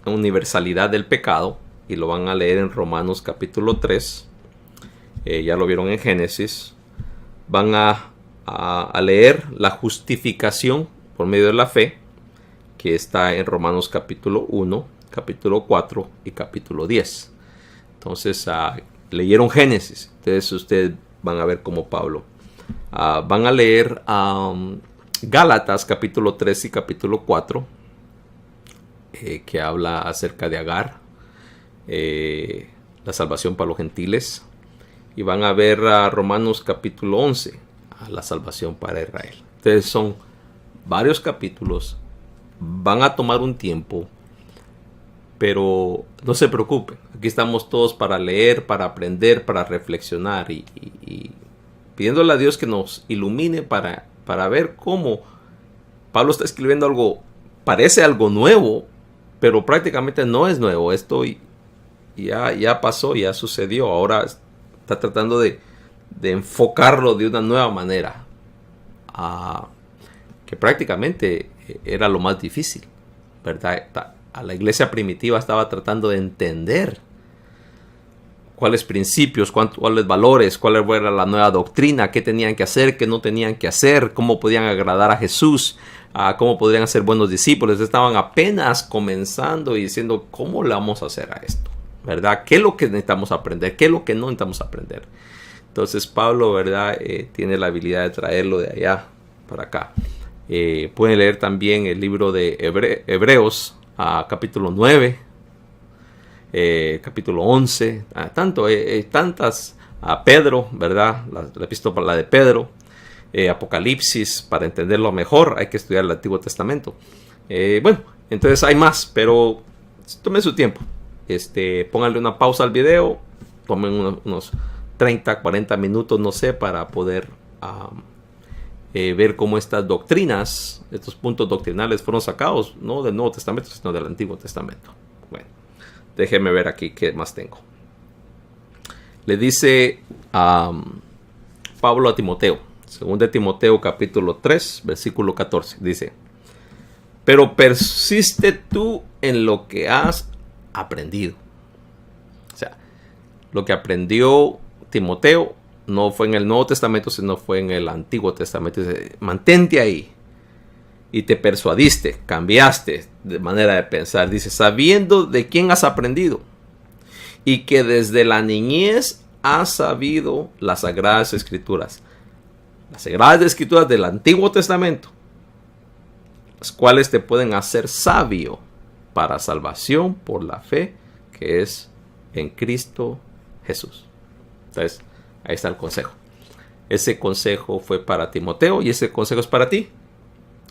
universalidad del pecado, y lo van a leer en Romanos capítulo 3. Ya lo vieron en Génesis. Van a leer la justificación por medio de la fe, que está en Romanos capítulo 1, capítulo 4 y capítulo 10. Entonces leyeron Génesis. Entonces ustedes van a ver cómo Pablo. Van a leer Gálatas capítulo 3 y capítulo 4, que habla acerca de Agar, la salvación para los gentiles. Y van a ver Romanos capítulo 11, la salvación para Israel. Entonces son varios capítulos. Van a tomar un tiempo, pero no se preocupen. Aquí estamos todos para leer, para aprender, para reflexionar y pidiéndole a Dios que nos ilumine para ver cómo Pablo está escribiendo algo, parece algo nuevo, pero prácticamente no es nuevo. Esto ya pasó, ya sucedió. Ahora está tratando de enfocarlo de una nueva manera, que prácticamente era lo más difícil, ¿verdad? A la iglesia primitiva estaba tratando de entender cuáles principios, cuáles valores, cuál era la nueva doctrina, qué tenían que hacer, qué no tenían que hacer, cómo podían agradar a Jesús, cómo podrían ser buenos discípulos. Estaban apenas comenzando y diciendo, ¿cómo le vamos a hacer a esto? ¿Verdad? ¿Qué es lo que necesitamos aprender? ¿Qué es lo que no necesitamos aprender? Entonces Pablo, ¿verdad? Tiene la habilidad de traerlo de allá para acá. Pueden leer también el libro de Hebreos, capítulo 9, capítulo 11, tantas, Pedro, ¿verdad? La epístola de Pedro, Apocalipsis. Para entenderlo mejor hay que estudiar el Antiguo Testamento. Bueno, entonces hay más, pero tomen su tiempo. Pónganle una pausa al video, tomen unos 30, 40 minutos, no sé, para poder ver cómo estas doctrinas, estos puntos doctrinales fueron sacados, no del Nuevo Testamento, sino del Antiguo Testamento. Bueno, déjenme ver aquí qué más tengo. Le dice Pablo a Timoteo, 2 Timoteo capítulo 3, versículo 14, dice: pero persiste tú en lo que has aprendido. O sea, lo que aprendió Timoteo no fue en el Nuevo Testamento, sino fue en el Antiguo Testamento. Dice, mantente ahí. Y te persuadiste, cambiaste de manera de pensar. Dice, sabiendo de quién has aprendido y que desde la niñez has sabido las Sagradas Escrituras. Las Sagradas Escrituras del Antiguo Testamento, las cuales te pueden hacer sabio para salvación por la fe que es en Cristo Jesús. Entonces, ahí está el consejo. Ese consejo fue para Timoteo y ese consejo es para ti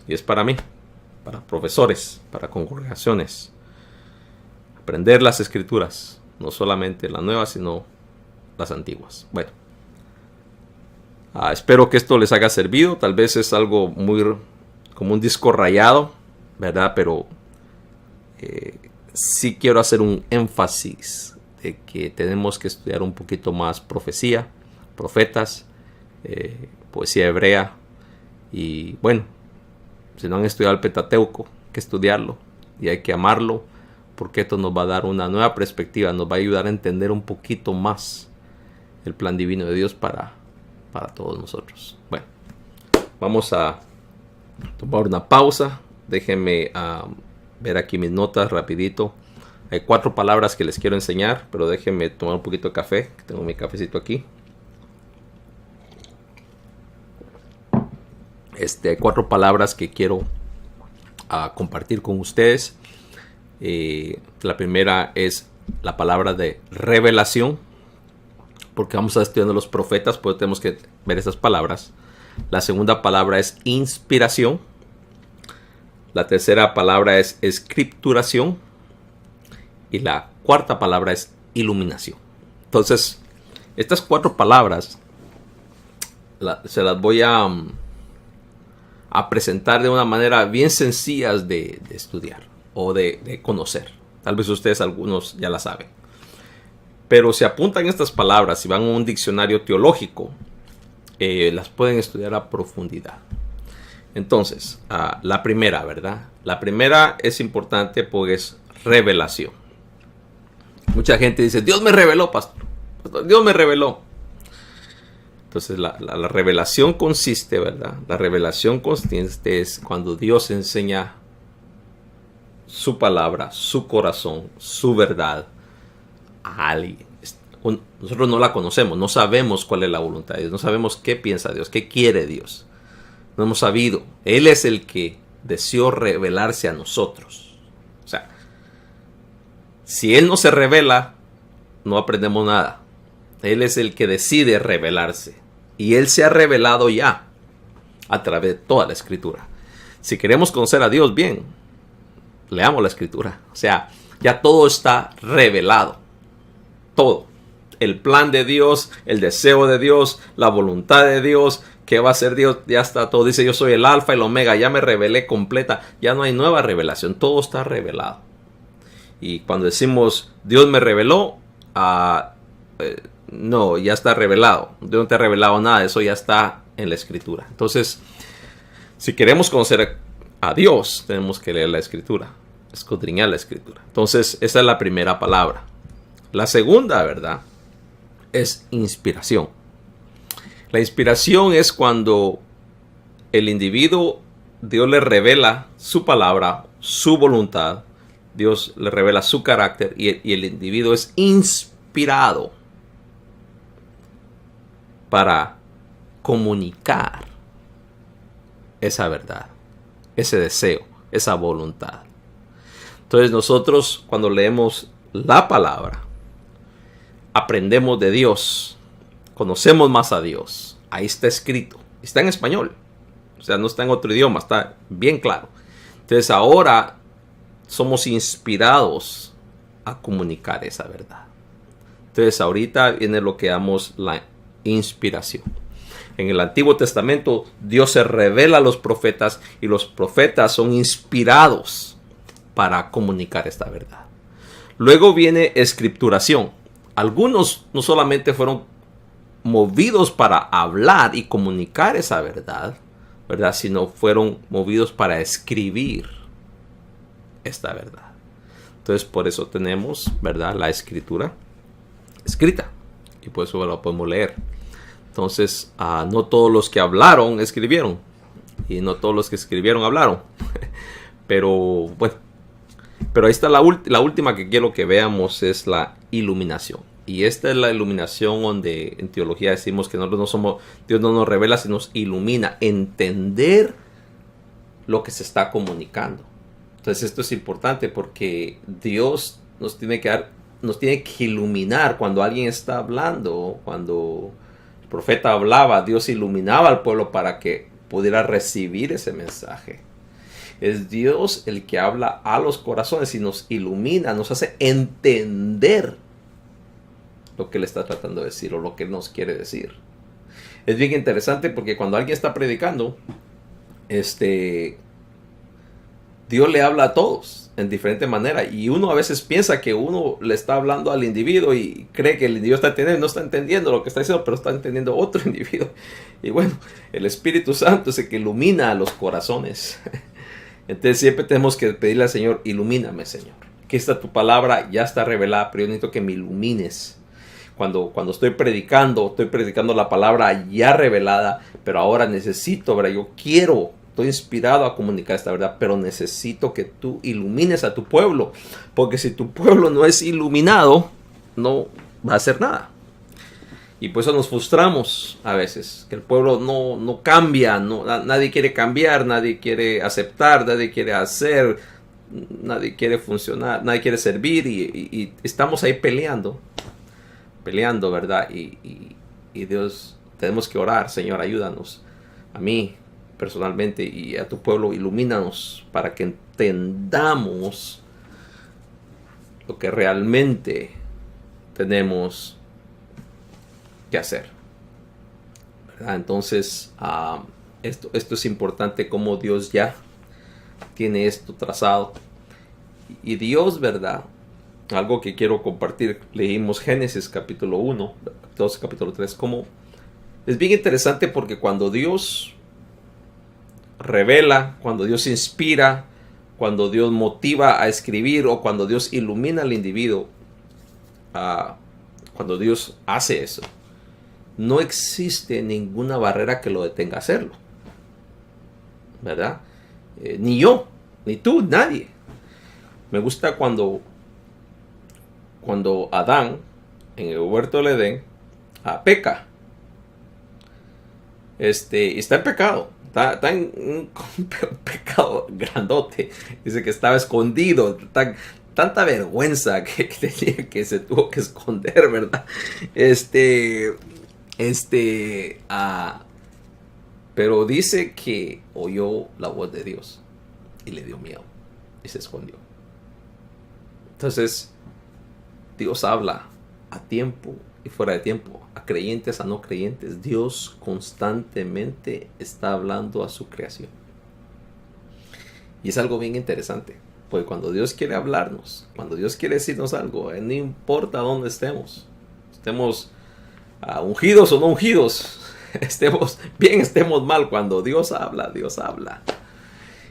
y es para mí, para profesores, para congregaciones. aprender las escrituras, no solamente las nuevas, sino las antiguas. Bueno, espero que esto les haya servido. Tal vez es algo muy como un disco rayado, ¿verdad? Pero sí quiero hacer un énfasis de que tenemos que estudiar un poquito más profecía, profetas, poesía hebrea. Y bueno, si no han estudiado el Pentateuco, hay que estudiarlo y hay que amarlo, porque esto nos va a dar una nueva perspectiva, nos va a ayudar a entender un poquito más el plan divino de Dios para todos nosotros. Bueno, vamos a tomar una pausa. Déjenme ver aquí mis notas rapidito. Hay 4 palabras que les quiero enseñar, pero déjenme tomar un poquito de café, que tengo mi cafecito aquí. Hay 4 palabras que quiero compartir con ustedes. La primera es la palabra de revelación, porque vamos a estar estudiando los profetas, pues tenemos que ver esas palabras. La segunda palabra es inspiración. La tercera palabra es escripturación. Y la cuarta palabra es iluminación. Entonces, estas 4 palabras se las voy a presentar de una manera bien sencilla de estudiar o de conocer. Tal vez ustedes algunos ya la saben. Pero si apuntan estas palabras y van a un diccionario teológico, las pueden estudiar a profundidad. Entonces, la primera, ¿verdad? La primera es importante porque es revelación. Mucha gente dice, Dios me reveló, pastor. Dios me reveló. Entonces, la revelación consiste, ¿verdad? La revelación consiste es cuando Dios enseña su palabra, su corazón, su verdad a alguien. Nosotros no la conocemos, no sabemos cuál es la voluntad de Dios, no sabemos qué piensa Dios, qué quiere Dios. No hemos sabido. Él es el que deseó revelarse a nosotros. O sea, si Él no se revela, no aprendemos nada. Él es el que decide revelarse. Y Él se ha revelado ya a través de toda la Escritura. Si queremos conocer a Dios bien, leamos la Escritura. O sea, ya todo está revelado. Todo. El plan de Dios, el deseo de Dios, la voluntad de Dios, qué va a hacer Dios, ya está todo. Dice, yo soy el alfa y el omega, ya me revelé completa. Ya no hay nueva revelación, todo está revelado. Y cuando decimos, Dios me reveló, no, ya está revelado. Dios no te ha revelado nada, eso ya está en la Escritura. Entonces, si queremos conocer a Dios, tenemos que leer la Escritura, escudriñar la Escritura. Entonces, esa es la primera palabra. La segunda, ¿verdad?, es inspiración. La inspiración es cuando el individuo, Dios le revela su palabra, su voluntad, Dios le revela su carácter y el individuo es inspirado para comunicar esa verdad, ese deseo, esa voluntad. Entonces nosotros cuando leemos la palabra, aprendemos de Dios, conocemos más a Dios. Ahí está escrito, está en español, o sea, no está en otro idioma, está bien claro. Entonces ahora somos inspirados a comunicar esa verdad. Entonces ahorita viene lo que llamamos la inspiración. En el Antiguo Testamento Dios se revela a los profetas y los profetas son inspirados para comunicar esta verdad. Luego viene escripturación. Algunos no solamente fueron movidos para hablar y comunicar esa verdad, ¿verdad?, sino fueron movidos para escribir esta verdad. Entonces por eso tenemos, ¿verdad?, la Escritura escrita y por eso la podemos leer. Entonces no todos los que hablaron escribieron y no todos los que escribieron hablaron. Pero bueno, pero ahí está la última que quiero que veamos, es la iluminación. Y esta es la iluminación donde en teología decimos que nosotros no somos, Dios no nos revela, sino nos ilumina. Entender lo que se está comunicando. Entonces esto es importante porque Dios nos tiene que iluminar cuando alguien está hablando. Cuando el profeta hablaba, Dios iluminaba al pueblo para que pudiera recibir ese mensaje. Es Dios el que habla a los corazones y nos ilumina, nos hace entender lo que Él está tratando de decir o lo que Él nos quiere decir. Es bien interesante porque cuando alguien está predicando, Dios le habla a todos en diferente manera, y uno a veces piensa que uno le está hablando al individuo y cree que el individuo está entendiendo, no está entendiendo lo que está diciendo, pero está entendiendo otro individuo. Y bueno, el Espíritu Santo es el que ilumina a los corazones. Entonces siempre tenemos que pedirle al Señor: ilumíname, Señor. Aquí está tu palabra, ya está revelada, pero yo necesito que me ilumines. Cuando estoy predicando la palabra ya revelada, pero ahora necesito, ¿verdad? Estoy inspirado a comunicar esta verdad, pero necesito que tú ilumines a tu pueblo, porque si tu pueblo no es iluminado, no va a hacer nada. Y por eso nos frustramos a veces, que el pueblo no cambia, nadie quiere cambiar, nadie quiere aceptar, nadie quiere hacer, nadie quiere funcionar, nadie quiere servir, y estamos ahí peleando, ¿verdad? Y Dios, tenemos que orar: Señor, ayúdanos, a mí personalmente y a tu pueblo, ilumínanos para que entendamos lo que realmente tenemos que hacer, ¿verdad? Entonces, esto es importante, como Dios ya tiene esto trazado. Y Dios, ¿verdad? Algo que quiero compartir, leímos Génesis capítulo 1, 2, capítulo 3, como es bien interesante, porque cuando Dios revela, cuando Dios inspira, cuando Dios motiva a escribir, o cuando Dios ilumina al individuo, cuando Dios hace eso, no existe ninguna barrera que lo detenga a hacerlo, ¿verdad? Ni yo, ni tú, nadie. Me gusta cuando Adán, en el huerto del Edén, peca. Está en pecado. Está en un pecado grandote. Dice que estaba escondido. Tanta vergüenza que se tuvo que esconder, ¿verdad? Pero dice que oyó la voz de Dios y le dio miedo y se escondió. Entonces, Dios habla a tiempo y fuera de tiempo, a creyentes, a no creyentes. Dios constantemente está hablando a su creación. Y es algo bien interesante, porque cuando Dios quiere hablarnos, cuando Dios quiere decirnos algo, no importa dónde estemos ungidos o no ungidos, estemos bien, estemos mal, cuando Dios habla, Dios habla.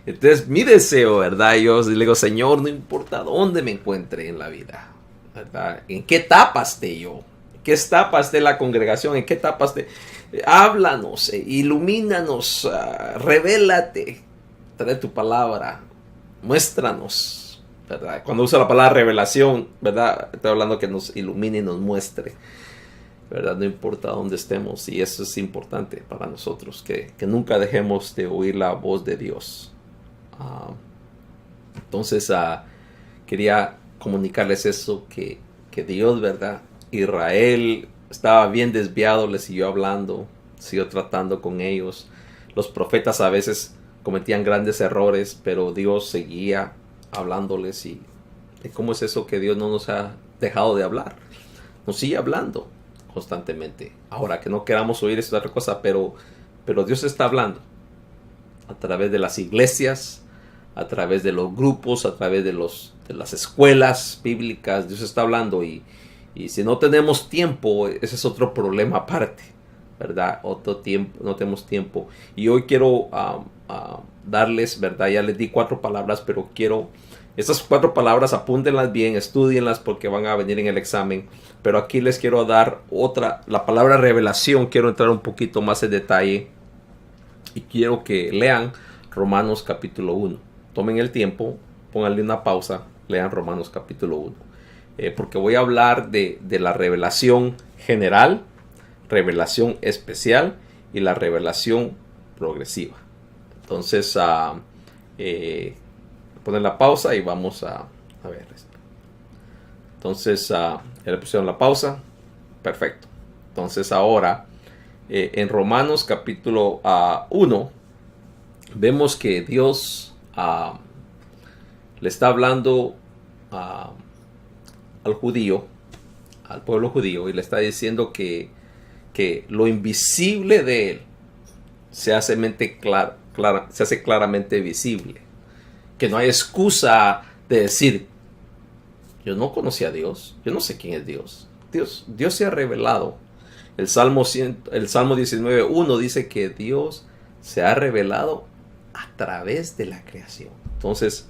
Entonces, mi deseo, ¿verdad? Yo le digo: Señor, no importa dónde me encuentre en la vida, ¿verdad? ¿En qué etapa esté yo? ¿En qué etapa esté la congregación? ¿En qué etapa esté? Háblanos, ilumínanos, revélate, trae tu palabra, muéstranos, ¿verdad? Cuando uso la palabra revelación, ¿verdad? Estoy hablando que nos ilumine y nos muestre, ¿verdad? No importa dónde estemos, y eso es importante para nosotros, que nunca dejemos de oír la voz de Dios. Entonces, quería comunicarles eso, que Dios, ¿verdad? Israel estaba bien desviado, le siguió hablando, siguió tratando con ellos. Los profetas a veces cometían grandes errores, pero Dios seguía hablándoles. ¿Y cómo es eso que Dios no nos ha dejado de hablar? Nos sigue hablando constantemente. Ahora, que no queramos oír es otra cosa, pero Dios está hablando a través de las iglesias, a través de los grupos, a través de las escuelas bíblicas. Dios está hablando, y si no tenemos tiempo, ese es otro problema aparte, ¿verdad? Otro tiempo, no tenemos tiempo. Y hoy quiero darles, ¿verdad? Ya les di 4 palabras, pero quiero estas 4 palabras, apúntenlas bien, estudienlas, porque van a venir en el examen. Pero aquí les quiero dar otra, la palabra revelación. Quiero entrar un poquito más en detalle y quiero que lean Romanos capítulo 1. Tomen el tiempo, pónganle una pausa, lean Romanos capítulo 1. Porque voy a hablar de la revelación general, revelación especial y la revelación progresiva. Entonces, ponen la pausa y vamos a ver esto. Entonces, ya le pusieron la pausa. Perfecto. Entonces, ahora, en Romanos capítulo 1, vemos que Dios ah, le está hablando al judío, al pueblo judío, y le está diciendo que lo invisible de él se hace claramente visible. Que no hay excusa de decir, yo no conocí a Dios, yo no sé quién es Dios. Dios se ha revelado. El Salmo 19:1 dice que Dios se ha revelado a través de la creación. Entonces,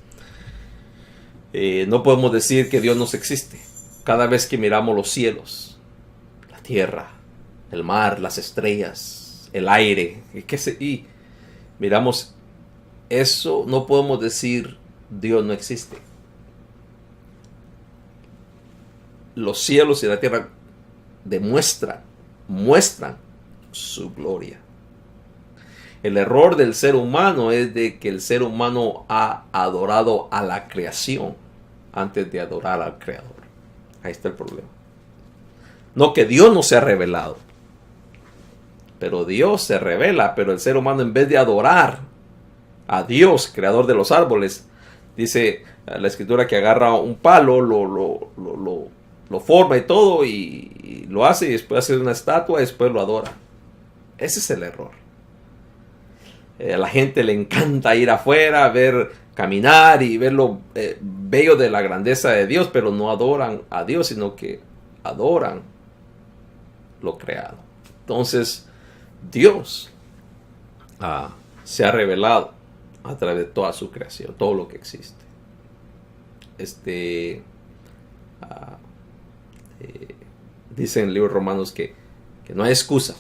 no podemos decir que Dios no existe. Cada vez que miramos los cielos, la tierra, el mar, las estrellas, el aire, y miramos eso, no podemos decir Dios no existe. Los cielos y la tierra muestran su gloria. El error del ser humano es de que el ser humano ha adorado a la creación antes de adorar al Creador. Ahí está el problema. No que Dios no se ha revelado, pero Dios se revela, pero el ser humano, en vez de adorar a Dios, creador de los árboles, dice la escritura que agarra un palo, lo forma y todo, y lo hace, y después hace una estatua y después lo adora. Ese es el error. A la gente le encanta ir afuera, caminar y ver lo bello de la grandeza de Dios, pero no adoran a Dios, sino que adoran lo creado. Entonces, Dios se ha revelado a través de toda su creación, todo lo que existe. Dice en el libro de Romanos que no hay excusa.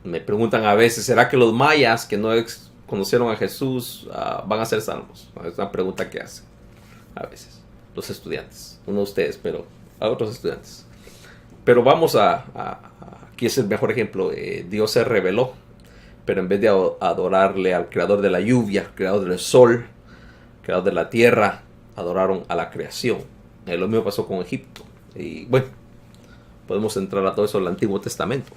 Me preguntan a veces, ¿será que los mayas que no conocieron a Jesús van a ser salvos? Es una pregunta que hacen a veces los estudiantes, no ustedes, pero a otros estudiantes. Pero vamos aquí es el mejor ejemplo. Dios se reveló, pero en vez de adorarle al creador de la lluvia, creador del sol, creador de la tierra, adoraron a la creación. Lo mismo pasó con Egipto. Y bueno, podemos entrar a todo eso en el Antiguo Testamento.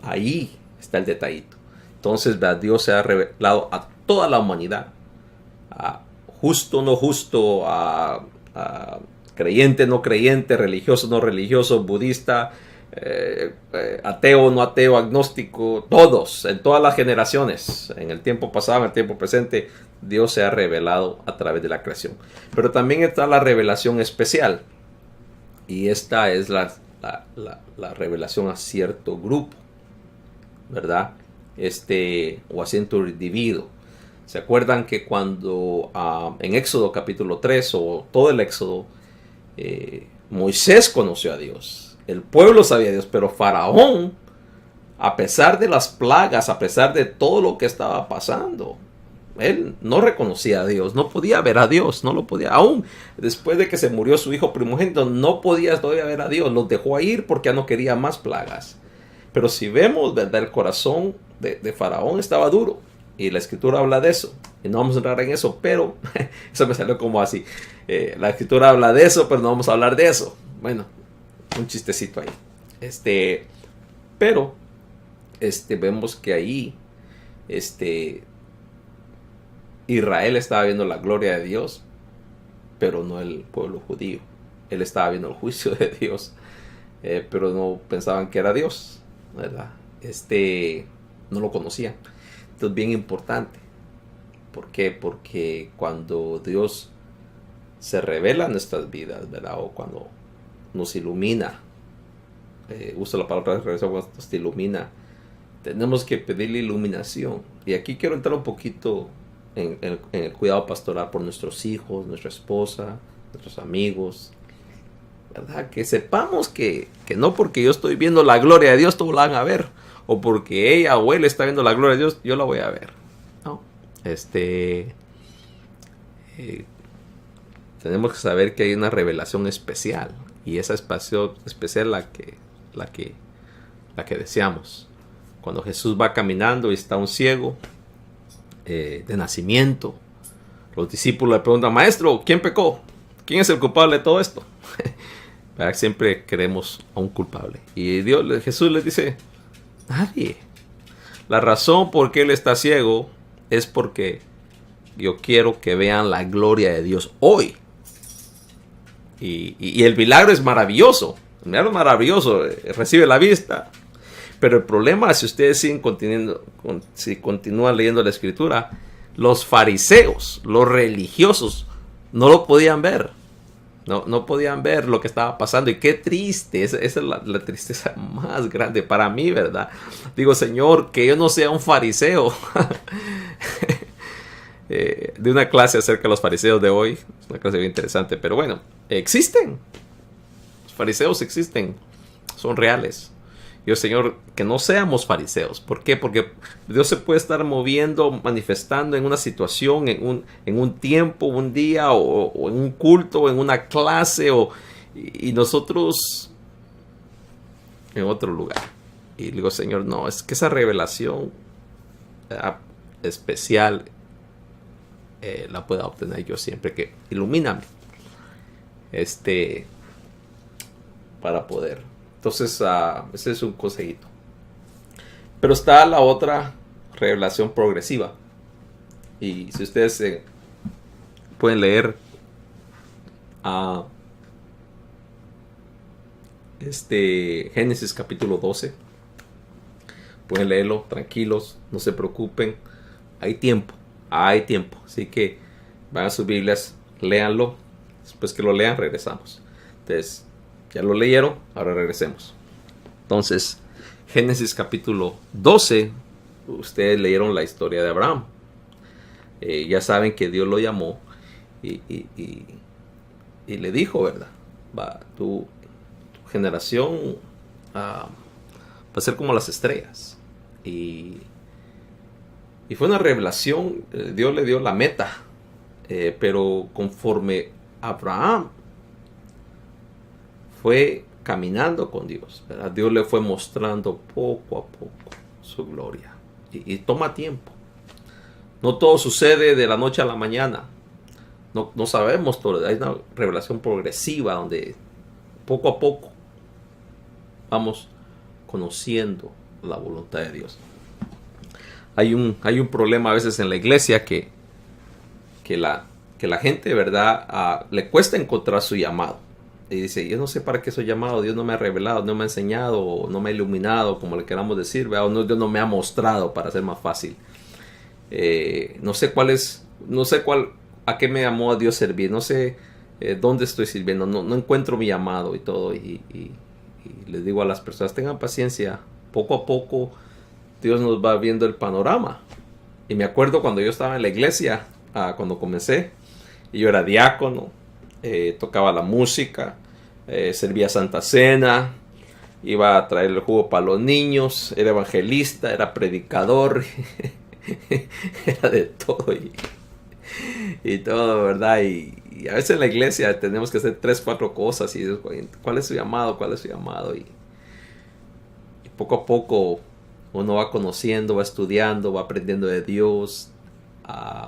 Ahí está el detallito. Entonces, Dios se ha revelado a toda la humanidad, a justo, no justo, a creyente, no creyente, religioso, no religioso, budista, ateo, no ateo, agnóstico, todos, en todas las generaciones, en el tiempo pasado, en el tiempo presente, Dios se ha revelado a través de la creación. Pero también está la revelación especial, y esta es la revelación a cierto grupo, ¿verdad? O a cierto individuo. ¿Se acuerdan que cuando en Éxodo capítulo 3 o todo el Éxodo, Moisés conoció a Dios, el pueblo sabía a Dios, pero Faraón, a pesar de las plagas, a pesar de todo lo que estaba pasando, él no reconocía a Dios, no podía ver a Dios, no lo podía, aún después de que se murió su hijo primogénito, no podía todavía ver a Dios, los dejó ir porque ya no quería más plagas. Pero si vemos, ¿verdad? El corazón de Faraón estaba duro, y la escritura habla de eso, y no vamos a entrar en eso, pero eso me salió como así, la escritura habla de eso, pero no vamos a hablar de eso. Bueno, un chistecito ahí. Pero vemos que ahí Israel estaba viendo la gloria de Dios, pero no el pueblo judío. Él estaba viendo el juicio de Dios, pero no pensaban que era Dios, ¿verdad? No lo conocían. Entonces, bien importante. ¿Por qué? Porque cuando Dios se revela en nuestras vidas, ¿verdad? O cuando nos ilumina, uso la palabra de revelación, cuando nos ilumina, tenemos que pedirle iluminación. Y aquí quiero entrar un poquito en el cuidado pastoral por nuestros hijos, nuestra esposa, nuestros amigos, ¿verdad? Que sepamos que no porque yo estoy viendo la gloria de Dios, todos la van a ver, o porque ella o él está viendo la gloria de Dios, yo la voy a ver, ¿no? Tenemos que saber que hay una revelación especial, y esa espacio especial la que deseamos. Cuando Jesús va caminando y está un ciego de nacimiento, los discípulos le preguntan: maestro, ¿quién pecó? ¿Quién es el culpable de todo esto? Siempre queremos a un culpable, y Jesús les dice: nadie. La razón por qué él está ciego es porque yo quiero que vean la gloria de Dios hoy. Y el milagro es maravilloso. El milagro es maravilloso. Recibe la vista. Pero el problema es si ustedes si continúan leyendo la escritura, los fariseos, los religiosos, no lo podían ver. No podían ver lo que estaba pasando. Y qué triste. Esa es la tristeza más grande para mí, ¿verdad? Digo, Señor, que yo no sea un fariseo. De una clase acerca de los fariseos de hoy. Es una clase bien interesante. Pero bueno, existen. Los fariseos existen. Son reales. Y el Señor, que no seamos fariseos. ¿Por qué? Porque Dios se puede estar moviendo, manifestando en una situación, en un tiempo, un día, o en un culto, o en una clase, y nosotros en otro lugar. Y digo, Señor, no, es que esa revelación especial la pueda obtener yo siempre, que ilumíname para poder. Entonces, ese es un consejito. Pero está la otra revelación progresiva. Y si ustedes pueden leer Génesis capítulo 12. Pueden leerlo tranquilos, no se preocupen. Hay tiempo. Así que van a sus Biblias, léanlo. Después que lo lean, regresamos. Entonces, ya lo leyeron, ahora regresemos. Entonces, Génesis capítulo 12, ustedes leyeron la historia de Abraham. Ya saben que Dios lo llamó y le dijo, ¿verdad? Tu generación va a ser como las estrellas. Y fue una revelación. Dios le dio la meta. Pero conforme Abraham fue caminando con Dios, ¿verdad? Dios le fue mostrando poco a poco su gloria. Y toma tiempo. No todo sucede de la noche a la mañana. No sabemos todo. Hay una revelación progresiva donde poco a poco vamos conociendo la voluntad de Dios. Hay un problema a veces en la iglesia que la gente, ¿verdad? Le cuesta encontrar su llamado. Y dice, yo no sé para qué soy llamado, Dios no me ha revelado, no me ha enseñado, o no me ha iluminado, como le queramos decir, ¿verdad? O Dios no me ha mostrado, para ser más fácil. No sé a qué me llamó a Dios servir, no sé dónde estoy sirviendo, no encuentro mi llamado y todo. Y les digo a las personas, tengan paciencia, poco a poco Dios nos va viendo el panorama. Y me acuerdo cuando yo estaba en la iglesia, cuando comencé, y yo era diácono, tocaba la música, servía Santa Cena, iba a traer el jugo para los niños, era evangelista, era predicador, era de todo y todo, ¿verdad? Y a veces en la iglesia tenemos que hacer 3, 4 cosas y ¿cuál es su llamado? ¿Cuál es su llamado? Y poco a poco uno va conociendo, va estudiando, va aprendiendo de Dios.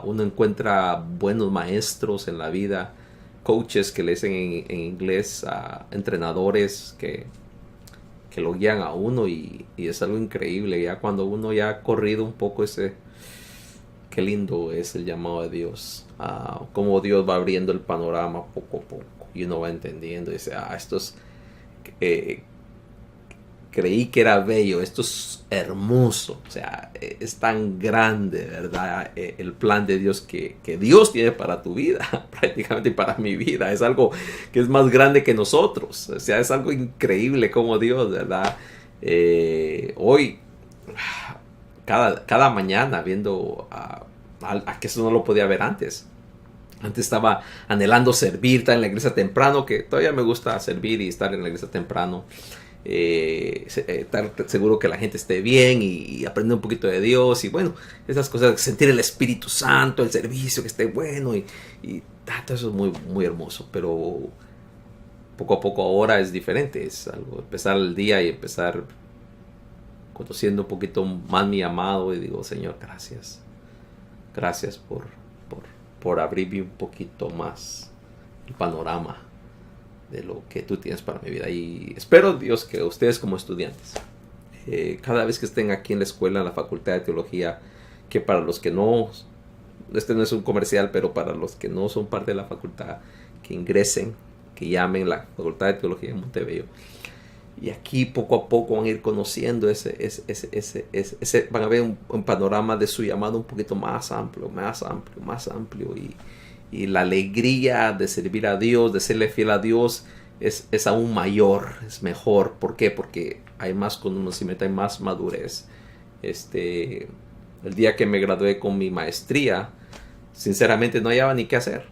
Uno encuentra buenos maestros en la vida, coaches que le dicen en inglés, entrenadores que lo guían a uno y es algo increíble. Ya cuando uno ya ha corrido un poco qué lindo es el llamado de Dios, cómo Dios va abriendo el panorama poco a poco y uno va entendiendo y dice, esto es creí que era bello, esto es hermoso, o sea, es tan grande, ¿verdad? El plan de Dios que Dios tiene para tu vida, prácticamente para mi vida, es algo que es más grande que nosotros, o sea, es algo increíble como Dios, ¿verdad? Hoy, cada mañana viendo que eso no lo podía ver antes. Antes estaba anhelando servir, estar en la iglesia temprano, que todavía me gusta servir y estar en la iglesia temprano. Estar seguro que la gente esté bien y aprender un poquito de Dios y bueno, esas cosas, sentir el Espíritu Santo, el servicio que esté bueno y todo eso es muy, muy hermoso, pero poco a poco ahora es diferente, es algo, empezar el día y empezar conociendo un poquito más mi amado y digo, Señor, gracias por abrirme un poquito más el panorama de lo que tú tienes para mi vida. Y espero, Dios, que ustedes como estudiantes cada vez que estén aquí en la escuela, en la Facultad de Teología, que para los que no, este no es un comercial, pero para los que no son parte de la facultad, que ingresen, que llamen la Facultad de Teología en Montebello. Y aquí poco a poco van a ir conociendo van a ver un panorama de su llamado un poquito más amplio, y la alegría de servir a Dios, de serle fiel a Dios, es aún mayor, es mejor. ¿Por qué? Porque hay más conocimiento, hay más madurez. El día que me gradué con mi maestría, sinceramente no hallaba ni qué hacer.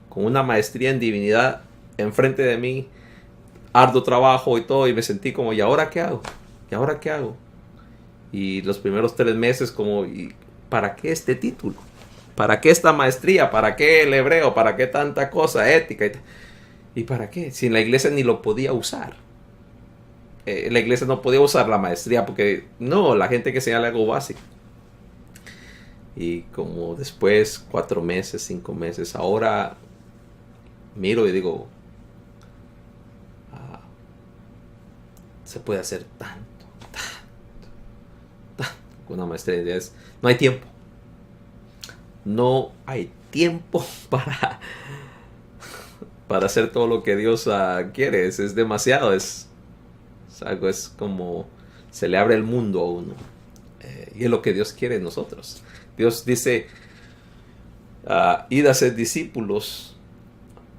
Con una maestría en divinidad enfrente de mí, arduo trabajo y todo, y me sentí como, ¿y ahora qué hago? ¿Y ahora qué hago? Y los primeros 3 meses como, ¿y para qué este título? ¿Para qué esta maestría? ¿Para qué el hebreo? ¿Para qué tanta cosa ética? ¿Y para qué? Si en la iglesia ni lo podía usar. La iglesia no podía usar la maestría porque no, la gente que señala algo básico. Y como después 4 meses, 5 meses, ahora miro y digo, se puede hacer tanto con una maestría. No hay tiempo. No hay tiempo para hacer todo lo que Dios quiere. Es demasiado. Es algo, es como se le abre el mundo a uno. Y es lo que Dios quiere de nosotros. Dios dice, id a ser discípulos,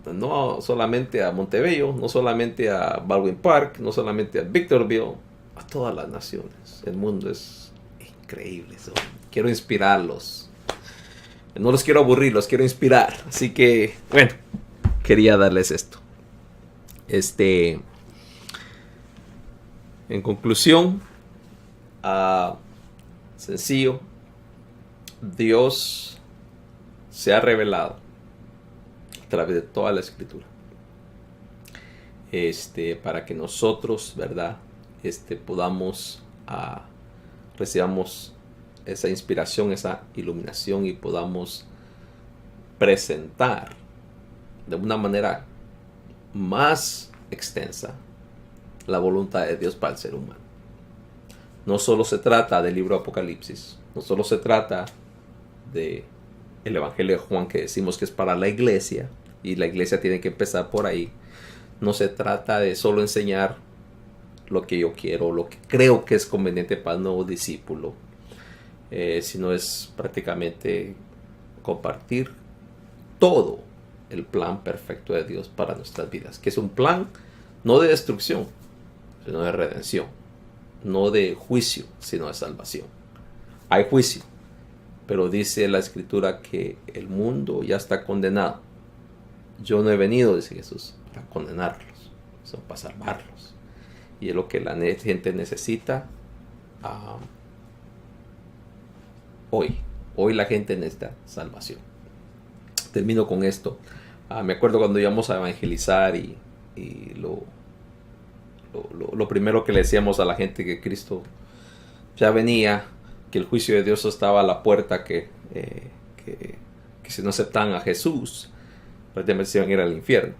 no solamente a Montebello, no solamente a Baldwin Park, no solamente a Victorville, a todas las naciones. El mundo es increíble. Quiero inspirarlos. No los quiero aburrir, los quiero inspirar. Así que, bueno, quería darles esto. En conclusión, sencillo, Dios se ha revelado a través de toda la escritura, para que nosotros, ¿verdad? Podamos, recibamos esa inspiración, esa iluminación, y podamos presentar de una manera más extensa la voluntad de Dios para el ser humano. No solo se trata del libro Apocalipsis, no solo se trata de el Evangelio de Juan, que decimos que es para la iglesia, y la iglesia tiene que empezar por ahí. No se trata de solo enseñar lo que yo quiero, lo que creo que es conveniente para el nuevo discípulo, sino es prácticamente compartir todo el plan perfecto de Dios para nuestras vidas, que es un plan no de destrucción, sino de redención, no de juicio, sino de salvación. Hay juicio, pero dice la escritura que el mundo ya está condenado. Yo no he venido, dice Jesús, para condenarlos, sino para salvarlos. Y es lo que la gente necesita hoy. Hoy la gente necesita salvación. Termino con esto. Me acuerdo cuando íbamos a evangelizar y lo primero que le decíamos a la gente, que Cristo ya venía, que el juicio de Dios estaba a la puerta, que si no aceptaban a Jesús, prácticamente se iban a ir al infierno.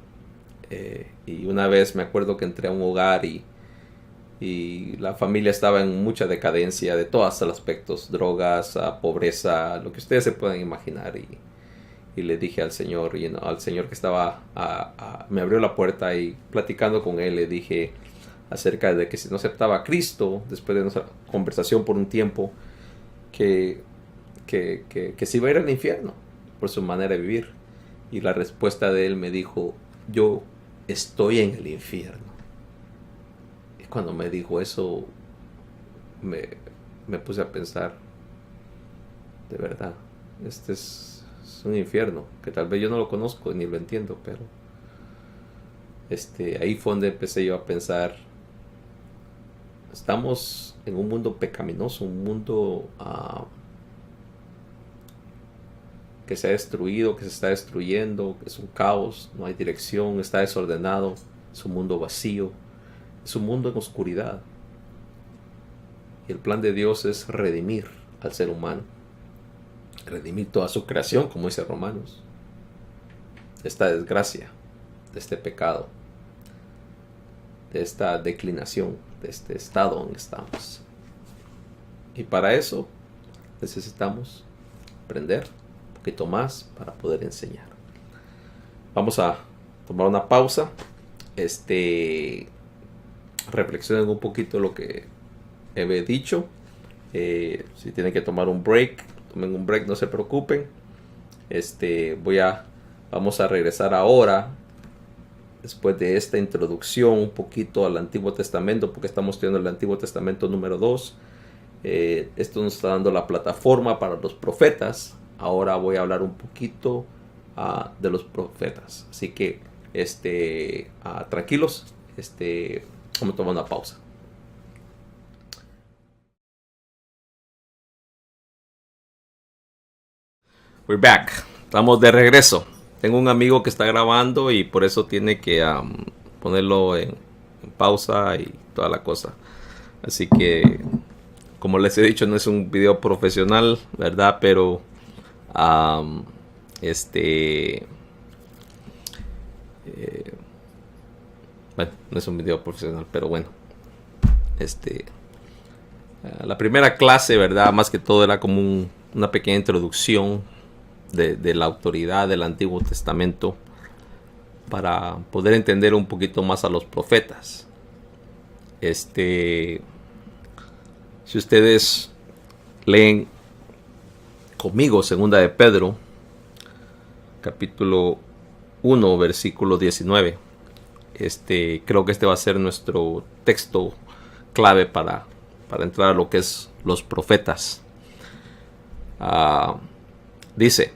Y una vez me acuerdo que entré a un hogar y la familia estaba en mucha decadencia de todos los aspectos, drogas, pobreza, lo que ustedes se puedan imaginar. Y le dije al Señor, al Señor que estaba, me abrió la puerta, y platicando con él le dije acerca de que si no aceptaba a Cristo, después de nuestra conversación por un tiempo, que se iba a ir al infierno por su manera de vivir. Y la respuesta de él me dijo, yo estoy en el infierno. Y cuando me dijo eso, me puse a pensar, de verdad, este es un infierno, que tal vez yo no lo conozco ni lo entiendo, pero ahí fue donde empecé yo a pensar, estamos en un mundo pecaminoso, un mundo que se ha destruido, que se está destruyendo, es un caos, no hay dirección, está desordenado, es un mundo vacío, es un mundo en oscuridad. Y el plan de Dios es redimir al ser humano, redimir toda su creación, como dice Romanos, de esta desgracia, de este pecado, de esta declinación, de este estado donde estamos. Y para eso necesitamos aprender un poquito más para poder enseñar. Vamos a tomar una pausa. Reflexionen un poquito lo que he dicho. Si tienen que tomar un break, tomen un break, no se preocupen. Vamos a regresar ahora, después de esta introducción un poquito al Antiguo Testamento, porque estamos estudiando el Antiguo Testamento número 2. Esto nos está dando la plataforma para los profetas. Ahora voy a hablar un poquito de los profetas. Así que tranquilos, vamos a tomar una pausa. We're back. Estamos de regreso. Tengo un amigo que está grabando y por eso tiene que ponerlo en pausa y toda la cosa. Así que, como les he dicho, no es un video profesional, ¿verdad? Pero bueno, no es un video profesional, pero bueno. La primera clase, ¿verdad? Más que todo era como una pequeña introducción de la autoridad del Antiguo Testamento para poder entender un poquito más a los profetas. Si ustedes leen conmigo Segunda de Pedro, capítulo 1, versículo 19. Creo que este va a ser nuestro texto clave para entrar a lo que es los profetas. Dice: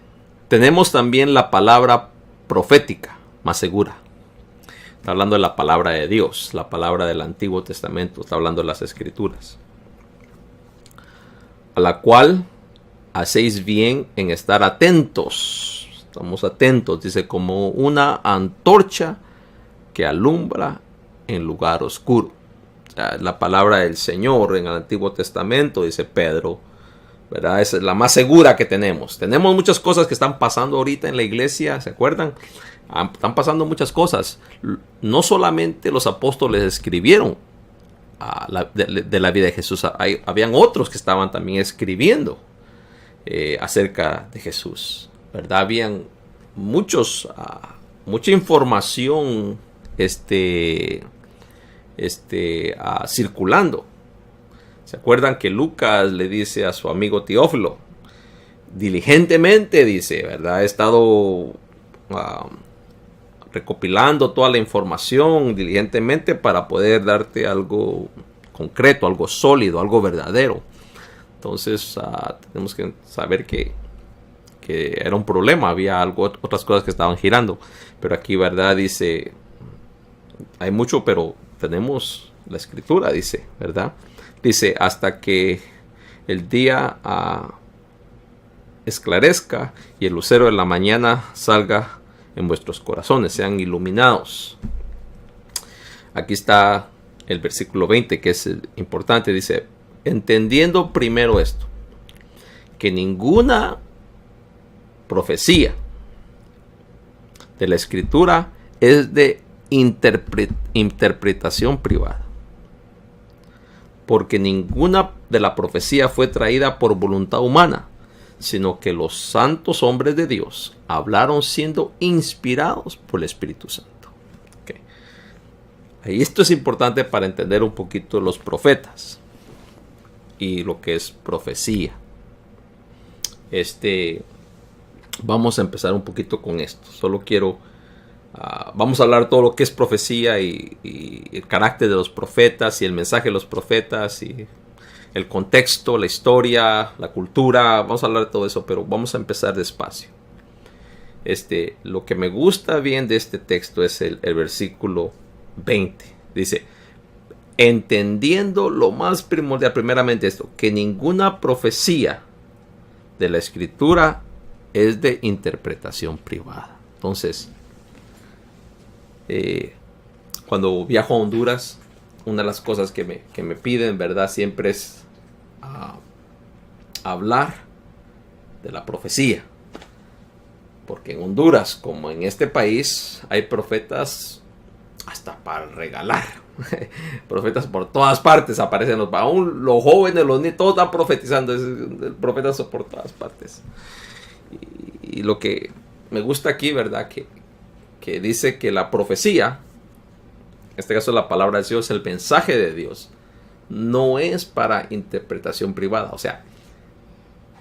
tenemos también la palabra profética más segura. Está hablando de la palabra de Dios, la palabra del Antiguo Testamento, está hablando de las Escrituras, a la cual hacéis bien en estar atentos. Estamos atentos, dice, como una antorcha que alumbra en lugar oscuro. O sea, la palabra del Señor en el Antiguo Testamento, dice Pedro, ¿verdad? Esa es la más segura que tenemos. Tenemos muchas cosas que están pasando ahorita en la iglesia, ¿se acuerdan? Están pasando muchas cosas. No solamente los apóstoles escribieron de la vida de Jesús, habían otros que estaban también escribiendo acerca de Jesús, ¿verdad? Habían mucha información circulando. ¿Se acuerdan que Lucas le dice a su amigo Teófilo? Diligentemente, dice, ¿verdad? He estado recopilando toda la información diligentemente para poder darte algo concreto, algo sólido, algo verdadero. Entonces, tenemos que saber que era un problema, había otras cosas que estaban girando. Pero aquí, ¿verdad? Dice, hay mucho, pero tenemos la Escritura, dice, ¿verdad? Dice, hasta que el día esclarezca y el lucero de la mañana salga en vuestros corazones, sean iluminados. Aquí está el versículo 20, que es importante. Dice, entendiendo primero esto, que ninguna profecía de la Escritura es de interpretación privada, porque ninguna de la profecía fue traída por voluntad humana, sino que los santos hombres de Dios hablaron siendo inspirados por el Espíritu Santo. Okay. Y esto es importante para entender un poquito los profetas y lo que es profecía. Vamos a empezar un poquito con esto. Solo quiero vamos a hablar todo lo que es profecía y el carácter de los profetas y el mensaje de los profetas y el contexto, la historia, la cultura. Vamos a hablar de todo eso, pero vamos a empezar despacio. Lo que me gusta bien de este texto es el versículo 20. Dice, entendiendo lo más primordial, primeramente esto, que ninguna profecía de la Escritura es de interpretación privada. Entonces, cuando viajo a Honduras, una de las cosas que me piden, ¿verdad? Siempre es hablar de la profecía. Porque en Honduras, como en este país, hay profetas hasta para regalar. Profetas por todas partes aparecen, aún los jóvenes, los niños, todos están profetizando, profetas por todas partes. Y lo que me gusta aquí, ¿verdad? Que dice que la profecía, en este caso la palabra de Dios, el mensaje de Dios, no es para interpretación privada. O sea,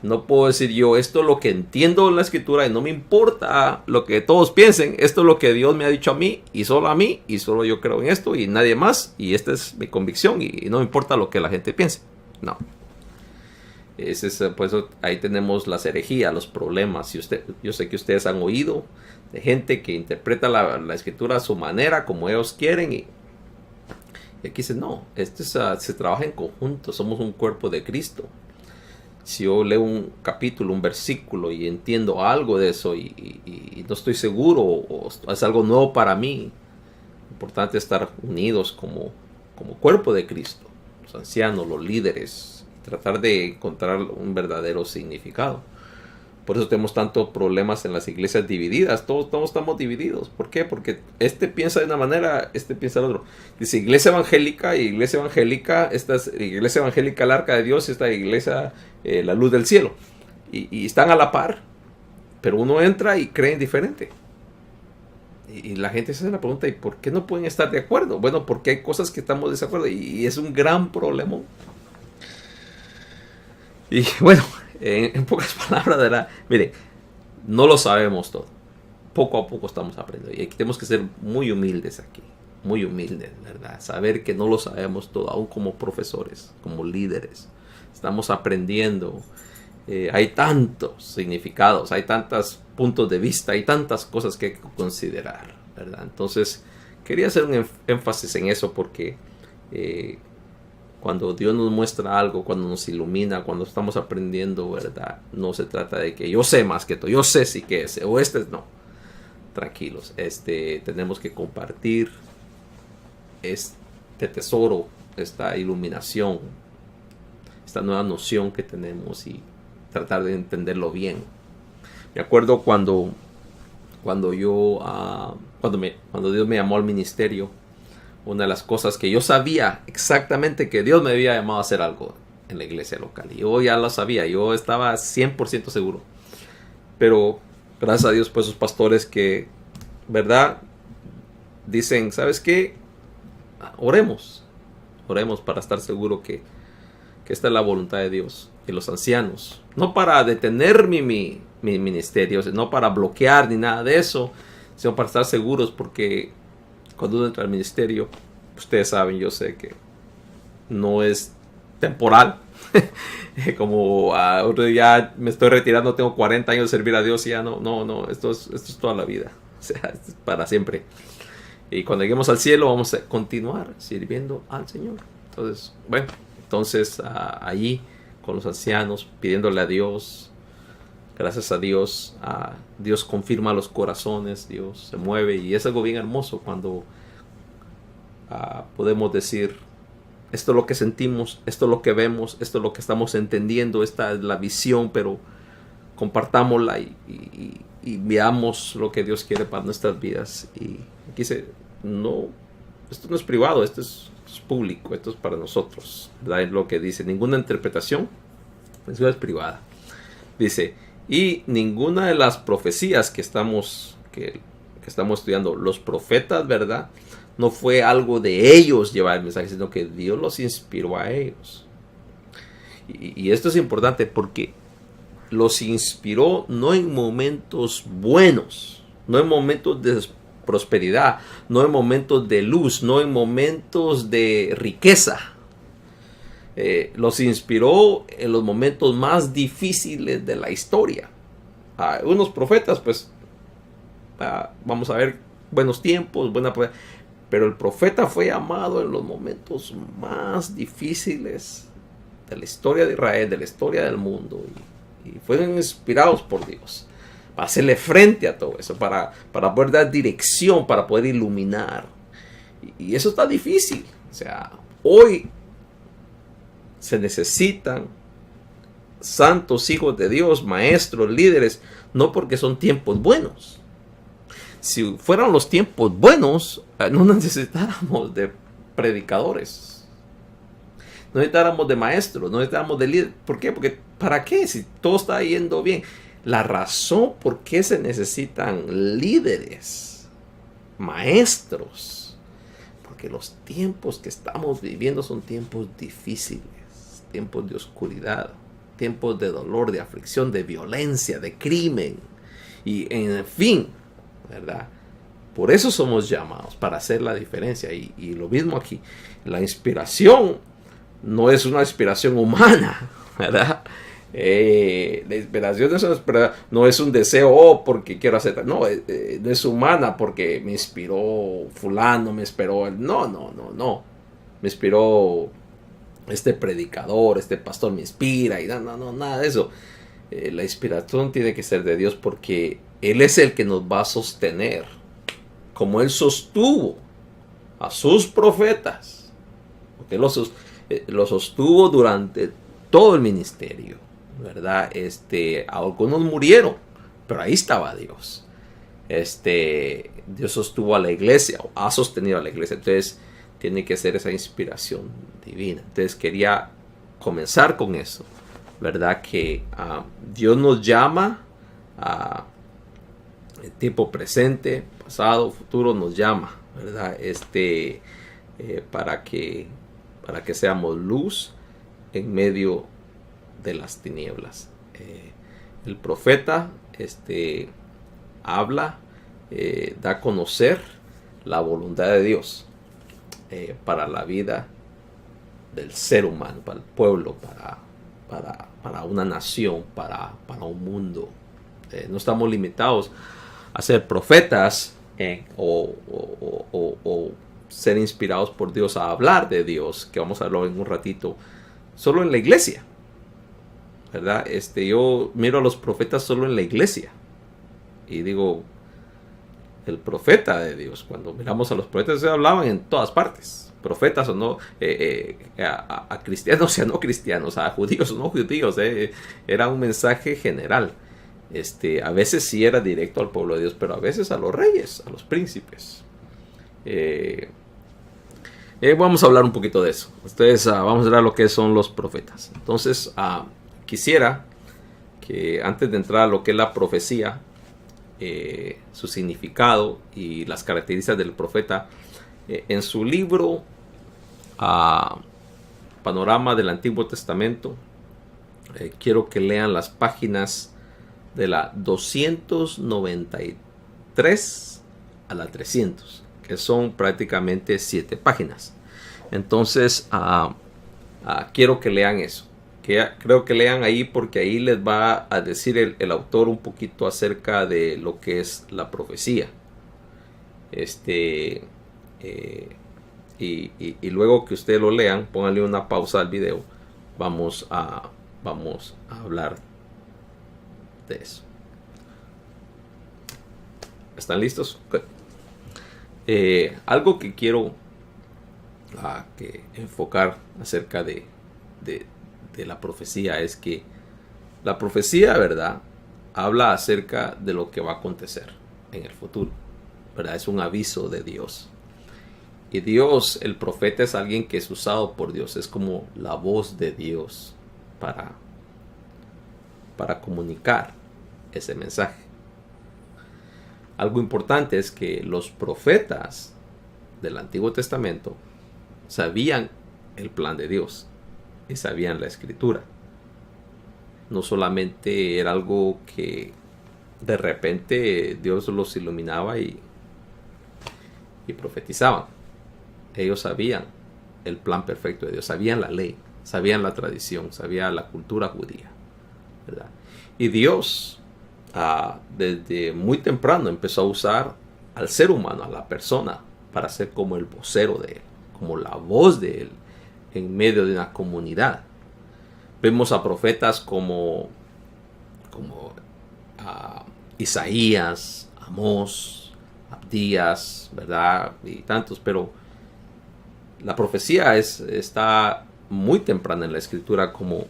no puedo decir yo, esto es lo que entiendo en la escritura y no me importa lo que todos piensen, esto es lo que Dios me ha dicho a mí y solo yo creo en esto y nadie más, y esta es mi convicción y no me importa lo que la gente piense. No. Pues ahí tenemos las herejías, los problemas. Yo sé que ustedes han oído de gente que interpreta la escritura a su manera, como ellos quieren, y aquí dice, no, se trabaja en conjunto, somos un cuerpo de Cristo. Si yo leo un capítulo, un versículo y entiendo algo de eso y no estoy seguro o es algo nuevo para mí, importante estar unidos como cuerpo de Cristo, los ancianos, los líderes, tratar de encontrar un verdadero significado. Por eso tenemos tantos problemas en las iglesias divididas. Todos estamos divididos. ¿Por qué? Porque este piensa de una manera, este piensa de otro. Dice iglesia evangélica, esta es iglesia evangélica, el arca de Dios, esta iglesia, la luz del cielo. Y están a la par. Pero uno entra y creen diferente. Y la gente se hace la pregunta, ¿y por qué no pueden estar de acuerdo? Bueno, porque hay cosas que estamos de desacuerdo. Y es un gran problema. Y bueno, en pocas palabras, ¿verdad? Miren, no lo sabemos todo. Poco a poco estamos aprendiendo. Y tenemos que ser muy humildes aquí. Muy humildes, ¿verdad? Saber que no lo sabemos todo, aún como profesores, como líderes. Estamos aprendiendo. Hay tantos significados, hay tantos puntos de vista, hay tantas cosas que hay que considerar, ¿verdad? Entonces, quería hacer un énfasis en eso porque cuando Dios nos muestra algo, cuando nos ilumina, cuando estamos aprendiendo, ¿verdad? No se trata de que yo sé más que todo, yo sé sí que es, o no. Tranquilos, tenemos que compartir este tesoro, esta iluminación, esta nueva noción que tenemos y tratar de entenderlo bien. Me acuerdo cuando Dios me llamó al ministerio, una de las cosas que yo sabía exactamente que Dios me había llamado a hacer algo en la iglesia local. Y yo ya lo sabía, yo estaba 100% seguro. Pero gracias a Dios, pues esos pastores que, ¿verdad? Dicen, ¿sabes qué? Oremos para estar seguro que esta es la voluntad de Dios. Y los ancianos, no para detener mi ministerio, no para bloquear ni nada de eso, sino para estar seguros, porque cuando uno entra al ministerio, ustedes saben, yo sé que no es temporal. Como otro día me estoy retirando, tengo 40 años de servir a Dios y ya no, esto es toda la vida, o sea, es para siempre. Y cuando lleguemos al cielo vamos a continuar sirviendo al Señor. Entonces allí con los ancianos, pidiéndole a Dios, gracias a Dios, Dios confirma los corazones, Dios se mueve y es algo bien hermoso cuando podemos decir, esto es lo que sentimos, esto es lo que vemos, esto es lo que estamos entendiendo, esta es la visión, pero compartámosla y veamos lo que Dios quiere para nuestras vidas. Y aquí dice, no, esto no es privado, esto es público, esto es para nosotros, ¿verdad? Es lo que dice, ninguna interpretación es privada. Dice, y ninguna de las profecías que estamos estudiando, los profetas, ¿verdad? No fue algo de ellos llevar el mensaje, sino que Dios los inspiró a ellos. Y esto es importante porque los inspiró no en momentos buenos, no en momentos de prosperidad, no en momentos de luz, no en momentos de riqueza. Los inspiró en los momentos más difíciles de la historia. Unos profetas, pues, vamos a ver, buenos tiempos, pero el profeta fue llamado en los momentos más difíciles de la historia de Israel, de la historia del mundo, y fueron inspirados por Dios para hacerle frente a todo eso, para poder dar dirección, para poder iluminar. Y eso está difícil. O sea, hoy se necesitan santos hijos de Dios, maestros, líderes, no porque son tiempos buenos. Si fueran los tiempos buenos, no necesitáramos de predicadores. No necesitáramos de maestros, no necesitáramos de líderes. ¿Por qué? Porque ¿para qué? Si todo está yendo bien. La razón por qué se necesitan líderes, maestros, porque los tiempos que estamos viviendo son tiempos difíciles, tiempos de oscuridad, tiempos de dolor, de aflicción, de violencia, de crimen. Y en fin, ¿verdad? Por eso somos llamados, para hacer la diferencia. Y lo mismo aquí. La inspiración no es una inspiración humana, ¿verdad? La inspiración no es un deseo, porque quiero hacer. No, no es humana porque me inspiró fulano, me inspiró. No. Me inspiró este predicador, este pastor me inspira. Y no, nada de eso. La inspiración tiene que ser de Dios porque Él es el que nos va a sostener. Como Él sostuvo a sus profetas. Porque lo sostuvo durante todo el ministerio, ¿verdad? Algunos murieron, pero ahí estaba Dios. Dios sostuvo a la iglesia, o ha sostenido a la iglesia. Entonces tiene que ser esa inspiración divina. Entonces quería comenzar con eso, ¿verdad? Que Dios nos llama a el tiempo presente, pasado, futuro, nos llama, ¿verdad? Para que seamos luz en medio de las tinieblas. El profeta habla, da a conocer la voluntad de Dios para la vida del ser humano, para el pueblo, para una nación, para un mundo. No estamos limitados a ser profetas o ser inspirados por Dios a hablar de Dios, que vamos a hablar en un ratito, solo en la iglesia, ¿verdad? Yo miro a los profetas solo en la iglesia y digo, el profeta de Dios, cuando miramos a los profetas, se hablaban en todas partes, profetas o no, a cristianos y a no cristianos, a judíos o no judíos, era un mensaje general. A veces sí era directo al pueblo de Dios, pero a veces a los reyes, a los príncipes. Vamos a hablar un poquito de eso. Entonces vamos a ver lo que son los profetas. Entonces quisiera que antes de entrar a lo que es la profecía, su significado y las características del profeta, en su libro Panorama del Antiguo Testamento, quiero que lean las páginas de la 293 a la 300, que son prácticamente 7 páginas. Entonces quiero que lean eso, creo que lean ahí, porque ahí les va a decir el autor un poquito acerca de lo que es la profecía. Y luego que ustedes lo lean, pónganle una pausa al video, vamos a hablar de eso. ¿Están listos? Okay. Algo que quiero enfocar acerca de la profecía es que la profecía, ¿verdad?, habla acerca de lo que va a acontecer en el futuro, ¿verdad? Es un aviso de Dios. Y Dios, el profeta, es alguien que es usado por Dios, es como la voz de Dios para comunicar ese mensaje. Algo importante es que los profetas del Antiguo Testamento sabían el plan de Dios y sabían la escritura. No solamente era algo que de repente Dios los iluminaba y profetizaban. Ellos sabían el plan perfecto de Dios, sabían la ley, sabían la tradición, sabían la cultura judía, ¿verdad? Y Dios desde muy temprano empezó a usar al ser humano, a la persona, para ser como el vocero de Él, como la voz de Él en medio de una comunidad. Vemos a profetas como Isaías, Amós, Abdías, ¿verdad? Y tantos, pero la profecía está muy temprana en la escritura, como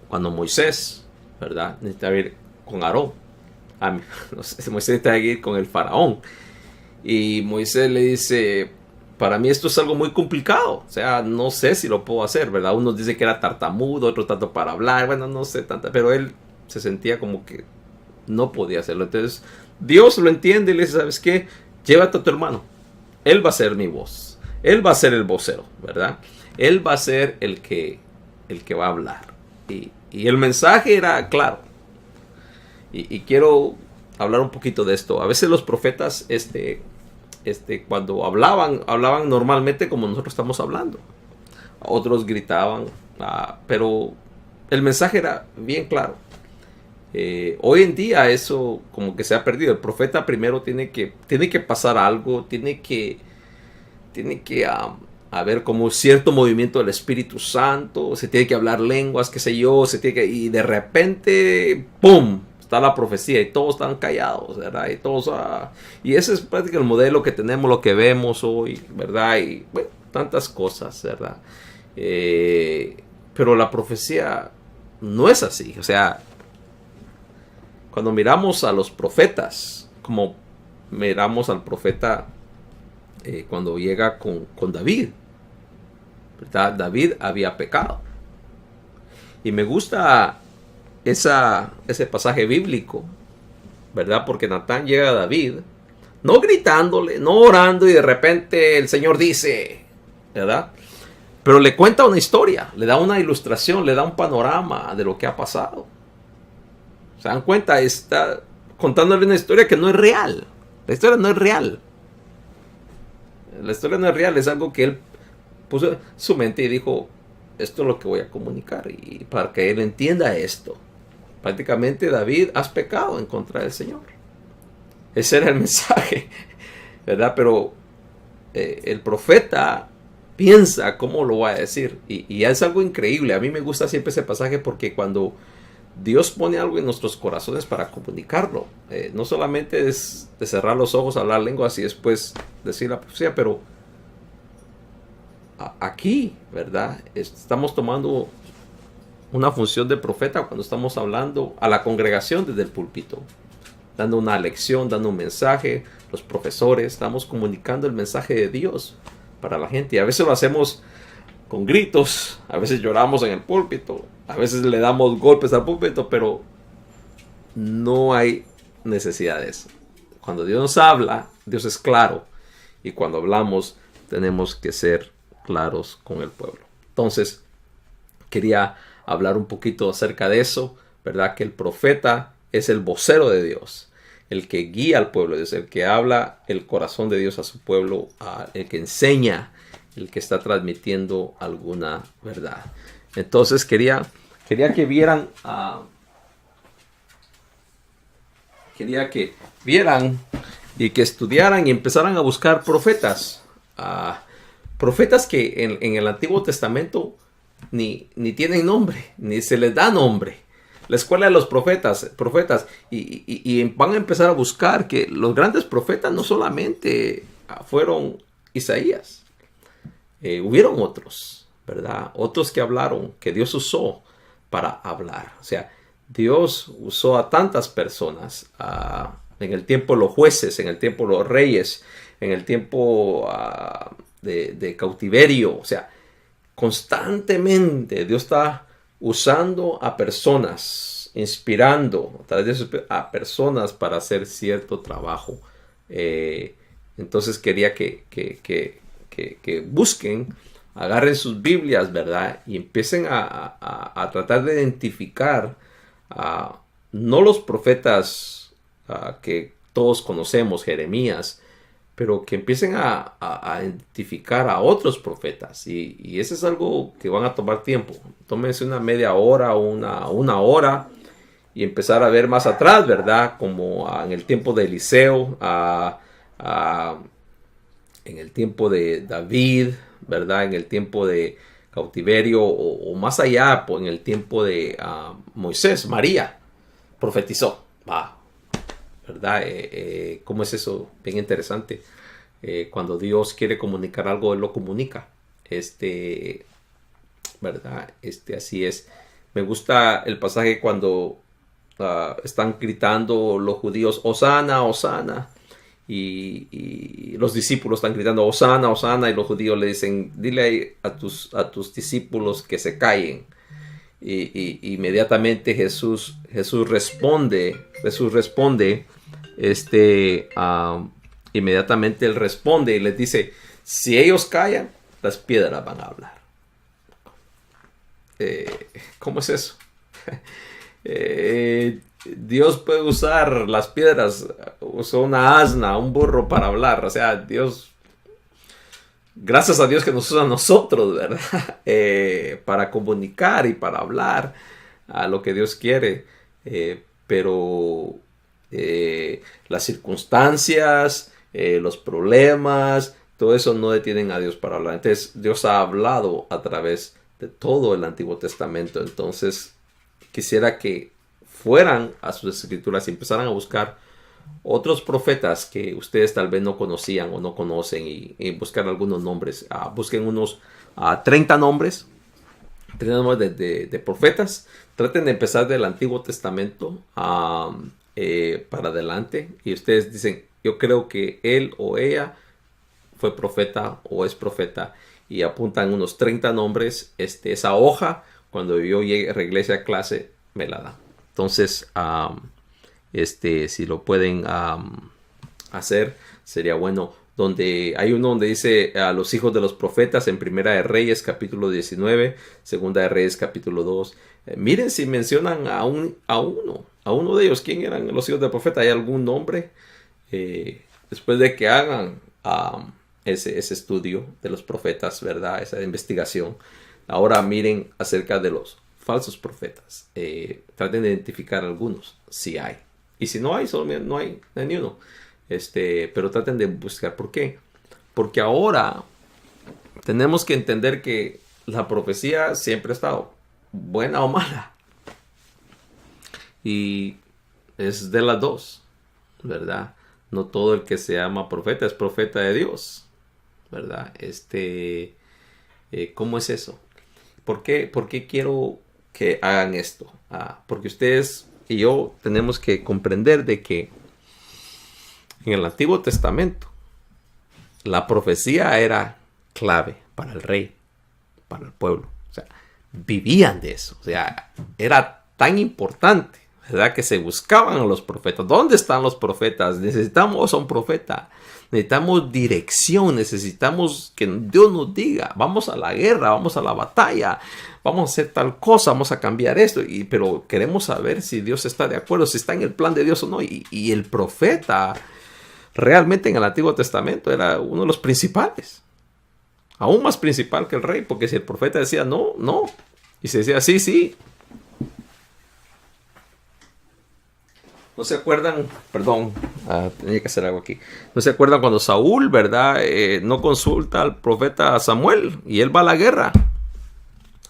cuando Moisés, ¿verdad?, necesitaba ir con Aarón. Moisés necesitaba ir con el faraón. Y Moisés le dice, para mí esto es algo muy complicado. O sea, no sé si lo puedo hacer, ¿verdad? Unos dicen que era tartamudo, otros tanto para hablar. Bueno, no sé tanto. Pero él se sentía como que no podía hacerlo. Entonces, Dios lo entiende y le dice, ¿sabes qué? Llévate a tu hermano. Él va a ser mi voz. Él va a ser el vocero, ¿verdad? Él va a ser el que va a hablar. Y el mensaje era claro. Y quiero hablar un poquito de esto. A veces los profetas, cuando hablaban normalmente como nosotros estamos hablando. Otros gritaban, pero el mensaje era bien claro. Hoy en día eso como que se ha perdido. El profeta primero tiene que pasar algo, tiene que haber como cierto movimiento del Espíritu Santo, se tiene que hablar lenguas, qué sé yo, y de repente, ¡pum!, está la profecía y todos están callados, ¿verdad? Y ese es prácticamente el modelo que tenemos, lo que vemos hoy, ¿verdad? Y bueno, tantas cosas, ¿verdad? Pero la profecía no es así. O sea, cuando miramos a los profetas, como miramos al profeta cuando llega con David, ¿verdad? David había pecado. Y me gusta ese pasaje bíblico, ¿verdad? Porque Natán llega a David, no gritándole, no orando y de repente el Señor dice, ¿verdad? Pero le cuenta una historia, le da una ilustración, le da un panorama de lo que ha pasado. ¿Se dan cuenta? Está contándole una historia que no es real. La historia no es real. La historia no es real, es algo que él puso en su mente y dijo, esto es lo que voy a comunicar y para que él entienda esto. Prácticamente David, has pecado en contra del Señor. Ese era el mensaje, ¿verdad? Pero el profeta piensa cómo lo va a decir y es algo increíble. A mí me gusta siempre ese pasaje porque cuando Dios pone algo en nuestros corazones para comunicarlo, no solamente es de cerrar los ojos, hablar lenguas y después decir la profecía, pero aquí, ¿verdad? Estamos tomando una función de profeta cuando estamos hablando a la congregación desde el púlpito, dando una lección, dando un mensaje. Los profesores estamos comunicando el mensaje de Dios para la gente y a veces lo hacemos con gritos, a veces lloramos en el púlpito, a veces le damos golpes al púlpito, pero no hay necesidad de eso. Cuando Dios nos habla, Dios es claro y cuando hablamos tenemos que ser claros con el pueblo. Entonces, quería hablar un poquito acerca de eso, ¿verdad? Que el profeta es el vocero de Dios, el que guía al pueblo, es el que habla el corazón de Dios a su pueblo, el que enseña, el que está transmitiendo alguna verdad. Entonces quería que vieran, y que estudiaran y empezaran a buscar profetas, profetas que en el Antiguo Testamento ni tienen nombre, ni se les da nombre. La escuela de los profetas, y van a empezar a buscar que los grandes profetas no solamente fueron Isaías, hubieron otros, ¿verdad? Otros que hablaron, que Dios usó para hablar. O sea, Dios usó a tantas personas, en el tiempo de los jueces, en el tiempo de los reyes, en el tiempo de cautiverio. O sea, constantemente Dios está usando a personas, inspirando a personas para hacer cierto trabajo. Entonces quería que busquen, agarren sus Biblias, ¿verdad? Y empiecen a tratar de identificar no los profetas que todos conocemos, Jeremías, pero que empiecen a identificar a otros profetas. Y eso es algo que van a tomar tiempo. Tómense una media hora o una hora y empezar a ver más atrás, ¿verdad? Como en el tiempo de Eliseo, en el tiempo de David, ¿verdad? En el tiempo de cautiverio o más allá, en el tiempo de Moisés, María profetizó. ¿Verdad? ¿Cómo es eso? Bien interesante. Cuando Dios quiere comunicar algo, Él lo comunica. ¿Verdad? Así es. Me gusta el pasaje cuando están gritando los judíos, Hosana, Hosana. y los discípulos están gritando Hosana, Hosana, y los judíos le dicen, dile a tus discípulos que se callen. Y inmediatamente Jesús responde, inmediatamente él responde y les dice, si ellos callan, las piedras van a hablar. ¿Cómo es eso? Dios puede usar las piedras, usó una asna, un burro para hablar. O sea, Dios, gracias a Dios que nos usa a nosotros, ¿verdad? Para comunicar y para hablar a lo que Dios quiere. Pero las circunstancias, los problemas, todo eso no detienen a Dios para hablar. Entonces, Dios ha hablado a través de todo el Antiguo Testamento. Entonces, quisiera que fueran a sus escrituras y empezaran a buscar otros profetas que ustedes tal vez no conocían o no conocen y buscar algunos nombres. Busquen unos 30 nombres, 30 nombres de profetas. Traten de empezar del Antiguo Testamento para adelante y ustedes dicen, yo creo que él o ella fue profeta o es profeta, y apuntan unos 30 nombres. Esa hoja, cuando yo regrese a clase, me la da. Entonces, si lo pueden hacer, sería bueno. Hay uno donde dice a los hijos de los profetas en Primera de Reyes, capítulo 19, Segunda de Reyes, capítulo 2. Miren si mencionan a uno de ellos. ¿Quién eran los hijos del profeta? ¿Hay algún nombre? Después de que hagan ese estudio de los profetas, ¿verdad? Esa investigación. Ahora miren acerca de los falsos profetas. Traten de identificar algunos, si hay. Y si no hay, solo no hay ni uno. Pero traten de buscar. ¿Por qué? Porque ahora tenemos que entender que la profecía siempre ha estado buena o mala. Y es de las dos, ¿verdad? No todo el que se llama profeta es profeta de Dios, ¿verdad? ¿Cómo es eso? ¿Por qué quiero que hagan esto? Porque ustedes y yo tenemos que comprender de que en el Antiguo Testamento la profecía era clave para el rey, para el pueblo. O sea, vivían de eso. O sea, era tan importante, ¿verdad? Que se buscaban a los profetas. ¿Dónde están los profetas? Necesitamos a un profeta. Necesitamos dirección. Necesitamos que Dios nos diga, vamos a la guerra, vamos a la batalla, vamos a hacer tal cosa, vamos a cambiar esto. Pero queremos saber si Dios está de acuerdo, si está en el plan de Dios o no. Y el profeta realmente en el Antiguo Testamento era uno de los principales. Aún más principal que el rey, porque si el profeta decía no, no. Y se decía sí, sí. ¿No se acuerdan? Perdón, tenía que hacer algo aquí. ¿No se acuerdan cuando Saúl, verdad, no consulta al profeta Samuel y él va a la guerra?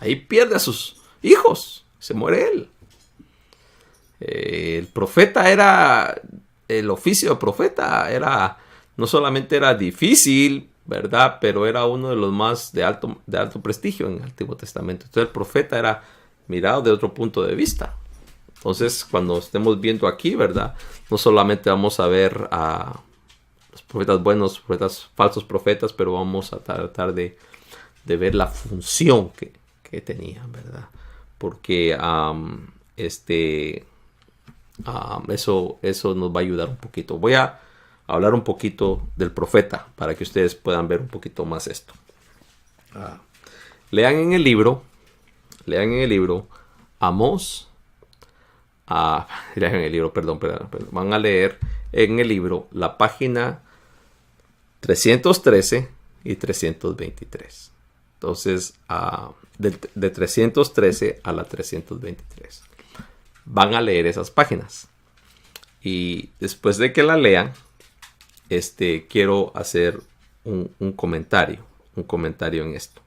Ahí pierde a sus hijos, se muere él. El profeta era, el oficio de profeta era, no solamente era difícil, ¿verdad? Pero era uno de los más de alto prestigio en el Antiguo Testamento. Entonces el profeta era mirado de otro punto de vista. Entonces, cuando estemos viendo aquí, ¿verdad? No solamente vamos a ver a los profetas buenos, falsos profetas, pero vamos a tratar de ver la función que tenían, ¿verdad? Porque eso nos va a ayudar un poquito. Voy a hablar un poquito del profeta para que ustedes puedan ver un poquito más esto. Lean en el libro Amós. Lean en el libro, perdón. Van a leer en el libro la página 313 y 323. Entonces, de 313 a la 323. Van a leer esas páginas. Y después de que la lean, quiero hacer un comentario en esto.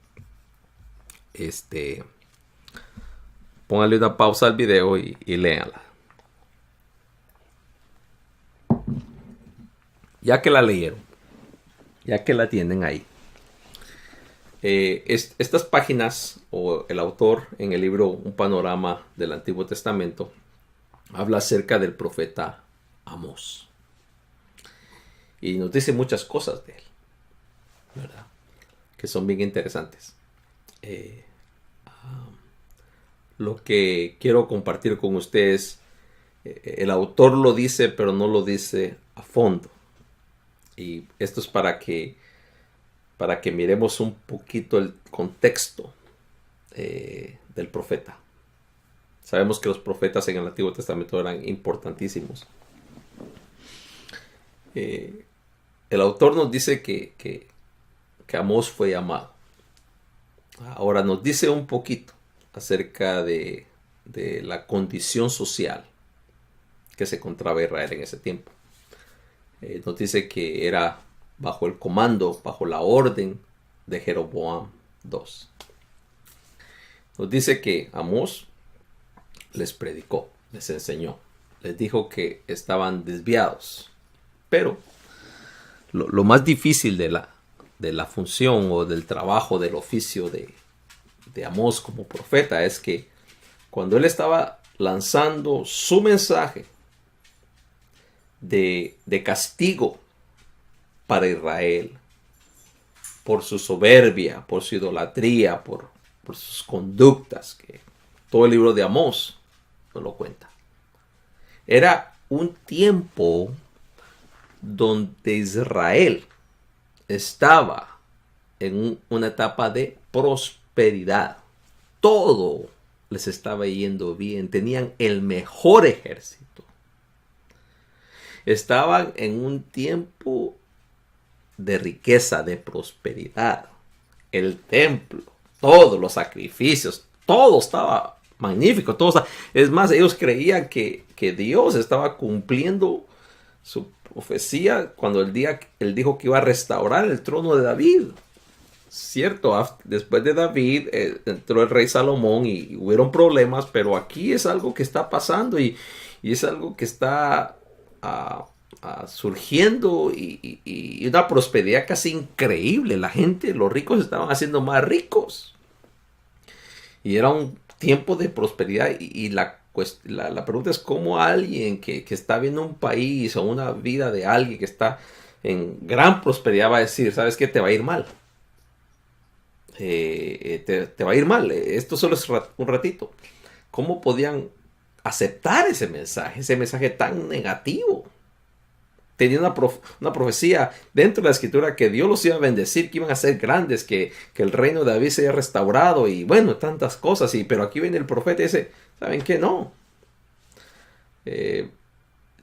Pónganle una pausa al video y léanla. Ya que la leyeron, ya que la tienen ahí, estas páginas, o el autor en el libro Un panorama del Antiguo Testamento, habla acerca del profeta Amós. Y nos dice muchas cosas de él, ¿verdad? Que son bien interesantes. Lo que quiero compartir con ustedes, el autor lo dice, pero no lo dice a fondo. Y esto es para que miremos un poquito el contexto del profeta. Sabemos que los profetas en el Antiguo Testamento eran importantísimos. El autor nos dice que Amós fue llamado. Ahora nos dice un poquito acerca de la condición social que se encontraba Israel en ese tiempo. Nos dice que era bajo el comando, bajo la orden de Jeroboam II. Nos dice que Amós les predicó, les enseñó, les dijo que estaban desviados. Pero lo más difícil de la función o del trabajo, del oficio de Amós como profeta es que cuando él estaba lanzando su mensaje de castigo para Israel por su soberbia, por su idolatría, por sus conductas, que todo el libro de Amós nos lo cuenta. Era un tiempo donde Israel estaba en una etapa de prosperidad. Todo les estaba yendo bien. Tenían el mejor ejército. Estaban en un tiempo de riqueza, de prosperidad. El templo, todos los sacrificios, todo estaba magnífico. Es más, ellos creían que Dios estaba cumpliendo su profecía cuando él dijo que iba a restaurar el trono de David. Cierto, después de David entró el rey Salomón y hubieron problemas, pero aquí es algo que está pasando y es algo que está surgiendo y una prosperidad casi increíble. La gente, los ricos estaban haciendo más ricos y era un tiempo de prosperidad y la pregunta es cómo alguien que está viendo un país o una vida de alguien que está en gran prosperidad va a decir, ¿sabes qué? Te va a ir mal. Te va a ir mal. Esto solo es un ratito. ¿Cómo podían aceptar ese mensaje tan negativo? Tenía una profecía dentro de la escritura que Dios los iba a bendecir, que iban a ser grandes, que el reino de David se había restaurado y bueno, tantas cosas. Pero aquí viene el profeta y dice, ¿saben qué? No.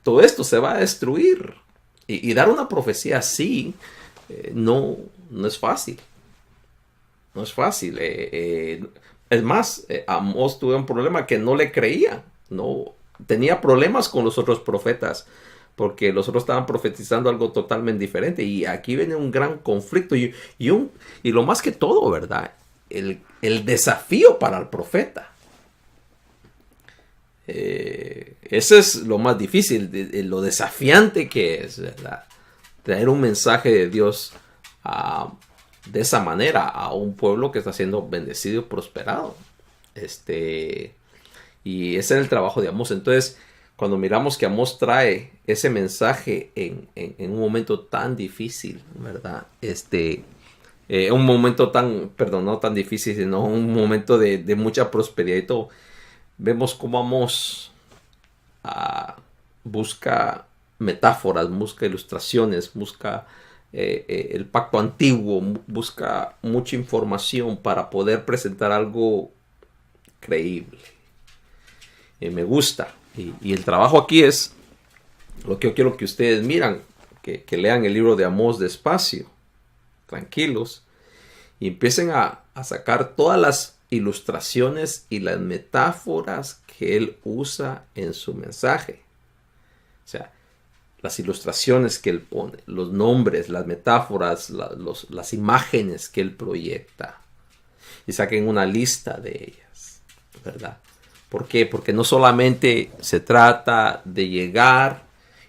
Todo esto se va a destruir. Y dar una profecía así no es fácil. No es fácil. Es más, Amós tuvo un problema que no le creía. No, tenía problemas con los otros profetas porque los otros estaban profetizando algo totalmente diferente. Y aquí viene un gran conflicto y lo más que todo, ¿verdad? El desafío para el profeta. Ese es lo más difícil, lo desafiante que es, ¿verdad? Traer un mensaje de Dios de esa manera a un pueblo que está siendo bendecido y prosperado. Y ese es el trabajo de Amós. Entonces, cuando miramos que Amós trae ese mensaje en un momento tan difícil, ¿verdad? Un momento no tan difícil, sino un momento de mucha prosperidad y todo. Vemos cómo Amós busca metáforas, busca ilustraciones, busca el pacto antiguo, busca mucha información para poder presentar algo creíble. Me gusta. Y el trabajo aquí es lo que yo quiero que ustedes miran, que lean el libro de Amós despacio, tranquilos, y empiecen a sacar todas las ilustraciones y las metáforas que él usa en su mensaje. O sea, las ilustraciones que él pone, los nombres, las metáforas, las imágenes que él proyecta. Y saquen una lista de ellas, ¿verdad? ¿Por qué? Porque no solamente se trata de llegar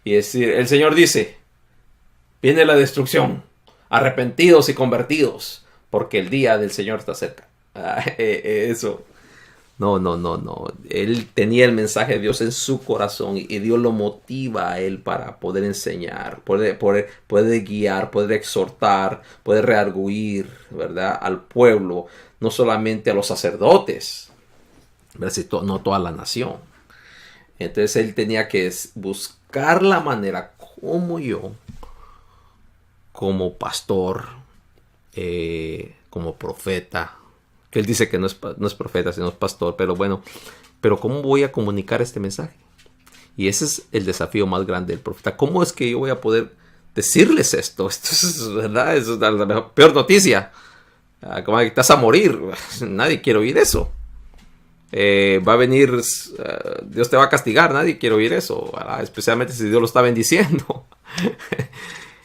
y decir, el Señor dice, viene la destrucción, arrepentidos y convertidos, porque el día del Señor está cerca. Eso No. Él tenía el mensaje de Dios en su corazón y Dios lo motiva a él para poder enseñar, poder guiar, poder exhortar, poder rearguir, ¿verdad? Al pueblo, no solamente a los sacerdotes, ¿verdad? No toda la nación. Entonces él tenía que buscar la manera como yo, como pastor, como profeta, que él dice que no es profeta, sino es pastor, pero bueno, pero ¿cómo voy a comunicar este mensaje? Y ese es el desafío más grande del profeta. ¿Cómo es que yo voy a poder decirles esto? Esto es, ¿verdad? Es la peor noticia. Como que estás a morir. Nadie quiere oír eso. Va a venir, Dios te va a castigar. Nadie quiere oír eso, ¿verdad? Especialmente si Dios lo está bendiciendo.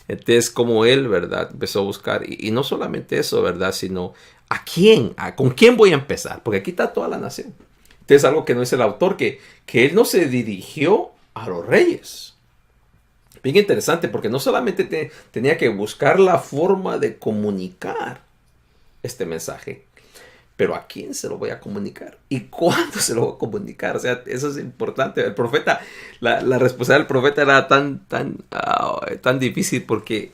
Entonces, como él, ¿verdad? Empezó a buscar. Y no solamente eso, ¿verdad? Sino, ¿a quién? ¿Con quién voy a empezar? Porque aquí está toda la nación. Entonces, algo que no dice el autor, que él no se dirigió a los reyes. Bien interesante, porque no solamente tenía que buscar la forma de comunicar este mensaje, pero ¿a quién se lo voy a comunicar? ¿Y cuándo se lo voy a comunicar? O sea, eso es importante. El profeta, la responsabilidad del profeta era tan difícil porque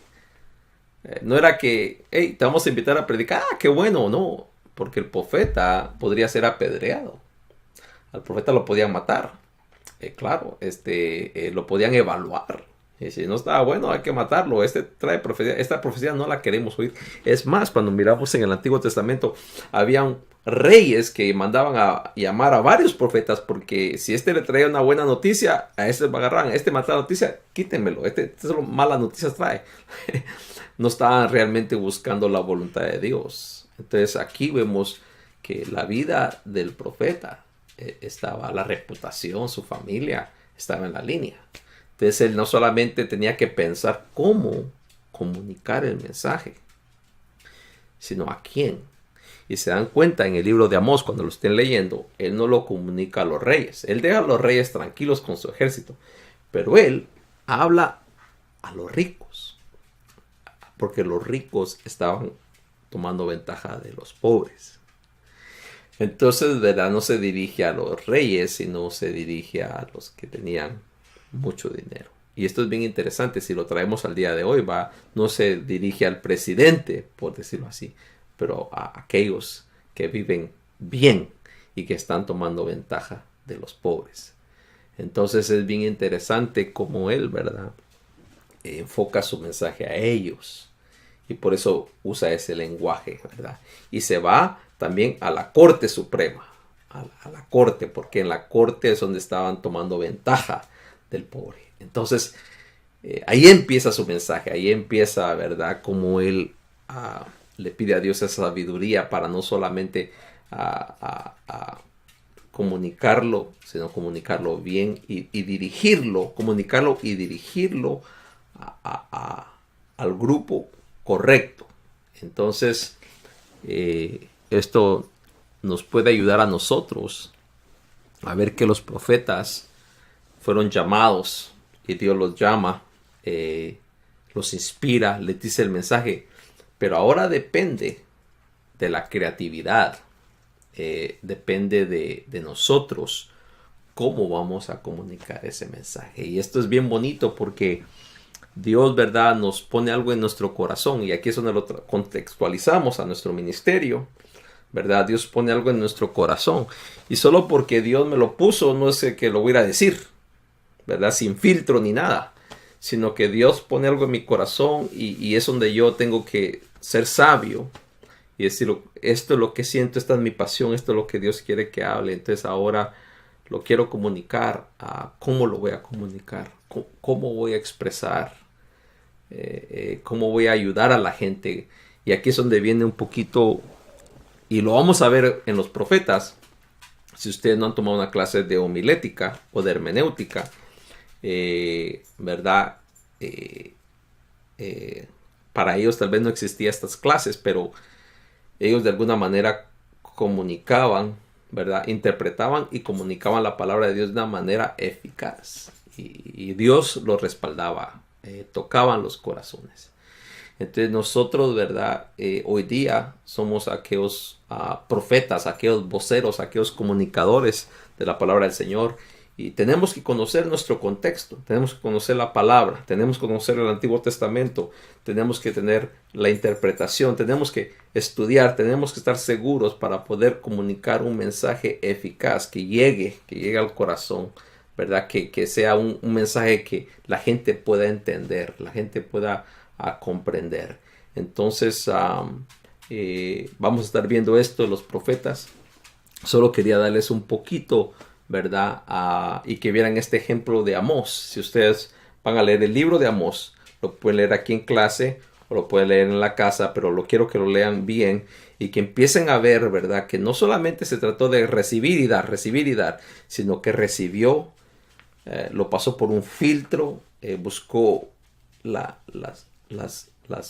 no era que, hey, te vamos a invitar a predicar. ¡Ah, qué bueno! No, porque el profeta podría ser apedreado. Al profeta lo podían matar. Claro, lo podían evaluar. Y si no estaba bueno, hay que matarlo. Trae profecía. Esta profecía no la queremos oír. Es más, cuando miramos en el Antiguo Testamento, habían reyes que mandaban a llamar a varios profetas, porque si le traía una buena noticia, a lo agarraban. Mala noticia, quítenmelo. Solo malas noticias trae. No estaban realmente buscando la voluntad de Dios. Entonces aquí vemos que la vida del profeta estaba, la reputación, su familia estaba en la línea. Entonces él no solamente tenía que pensar cómo comunicar el mensaje, sino a quién. Y se dan cuenta en el libro de Amós, cuando lo estén leyendo, él no lo comunica a los reyes. Él deja a los reyes tranquilos con su ejército. Pero él habla a los ricos. Porque los ricos estaban tomando ventaja de los pobres. Entonces, ¿verdad? No se dirige a los reyes, sino se dirige a los que tenían mucho dinero. Y esto es bien interesante. Si lo traemos al día de hoy, no se dirige al presidente, por decirlo así, pero a aquellos que viven bien y que están tomando ventaja de los pobres. Entonces es bien interesante cómo él, ¿verdad? Enfoca su mensaje a ellos. Y por eso usa ese lenguaje, ¿verdad? Y se va también a la Corte Suprema. A la Corte, porque en la Corte es donde estaban tomando ventaja del pobre. Entonces, ahí empieza su mensaje. Ahí empieza, ¿verdad? Como él le pide a Dios esa sabiduría para no solamente comunicarlo, sino comunicarlo bien y dirigirlo. Comunicarlo y dirigirlo al grupo correcto. Entonces, esto nos puede ayudar a nosotros a ver que los profetas fueron llamados y Dios los llama, los inspira, les dice el mensaje, pero ahora depende de la creatividad, depende de nosotros cómo vamos a comunicar ese mensaje. Y esto es bien bonito porque Dios, ¿verdad?, nos pone algo en nuestro corazón, y aquí es donde lo contextualizamos a nuestro ministerio, ¿verdad? Dios pone algo en nuestro corazón, y solo porque Dios me lo puso no es que lo voy a ir a decir, ¿verdad?, sin filtro ni nada, sino que Dios pone algo en mi corazón y es donde yo tengo que ser sabio y decir, esto es lo que siento, esta es mi pasión, esto es lo que Dios quiere que hable. Entonces ahora lo quiero comunicar. ¿Cómo lo voy a comunicar? ¿Cómo voy a expresar? ¿Cómo voy a ayudar a la gente? Y aquí es donde viene un poquito, y lo vamos a ver en los profetas. Si ustedes no han tomado una clase de homilética o de hermenéutica, ¿verdad? Para ellos tal vez no existían estas clases, pero ellos de alguna manera comunicaban, ¿verdad? Interpretaban y comunicaban la palabra de Dios de una manera eficaz. Y Dios los respaldaba, tocaban los corazones. Entonces nosotros, ¿verdad? Hoy día somos aquellos profetas, aquellos voceros, aquellos comunicadores de la palabra del Señor. Y tenemos que conocer nuestro contexto, tenemos que conocer la palabra, tenemos que conocer el Antiguo Testamento, tenemos que tener la interpretación, tenemos que estudiar, tenemos que estar seguros para poder comunicar un mensaje eficaz que llegue al corazón, ¿verdad? Que sea un mensaje que la gente pueda entender, la gente pueda comprender. Entonces, vamos a estar viendo esto de los profetas. Solo quería darles un poquito, ¿verdad? Y que vieran este ejemplo de Amós. Si ustedes van a leer el libro de Amós, lo pueden leer aquí en clase o lo pueden leer en la casa, pero quiero que lo lean bien y que empiecen a ver, ¿verdad? Que no solamente se trató de recibir y dar, sino que recibió, lo pasó por un filtro, buscó las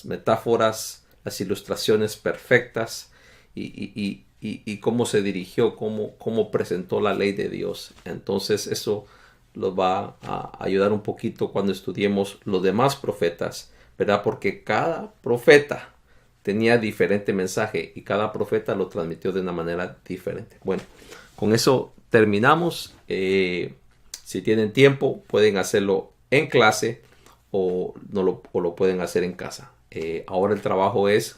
metáforas, las ilustraciones perfectas y cómo se dirigió, cómo presentó la ley de Dios. Entonces eso nos va a ayudar un poquito cuando estudiemos los demás profetas, ¿verdad? Porque cada profeta tenía diferente mensaje y cada profeta lo transmitió de una manera diferente. Bueno, con eso terminamos. Si tienen tiempo, pueden hacerlo en clase o lo pueden hacer en casa. Ahora el trabajo es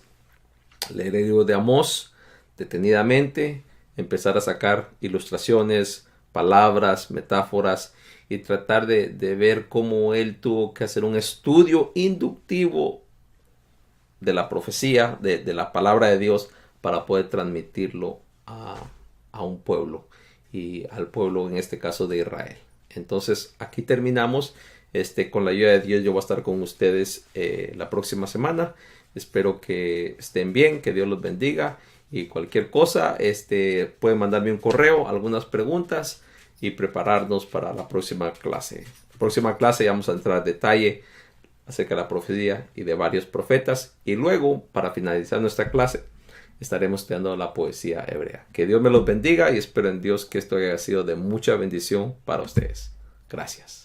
leer el libro de Amós detenidamente, empezar a sacar ilustraciones, palabras, metáforas y tratar de ver cómo él tuvo que hacer un estudio inductivo de la profecía, de la palabra de Dios, para poder transmitirlo a un pueblo, y al pueblo en este caso de Israel. Entonces aquí terminamos. Con la ayuda de Dios yo voy a estar con ustedes la próxima semana. Espero que estén bien, que Dios los bendiga, y cualquier cosa pueden mandarme un correo, algunas preguntas, y prepararnos para la próxima clase. La próxima clase vamos a entrar en detalle acerca de la profecía y de varios profetas, y luego para finalizar nuestra clase estaremos estudiando la poesía hebrea. Que Dios me los bendiga y espero en Dios que esto haya sido de mucha bendición para ustedes. Gracias.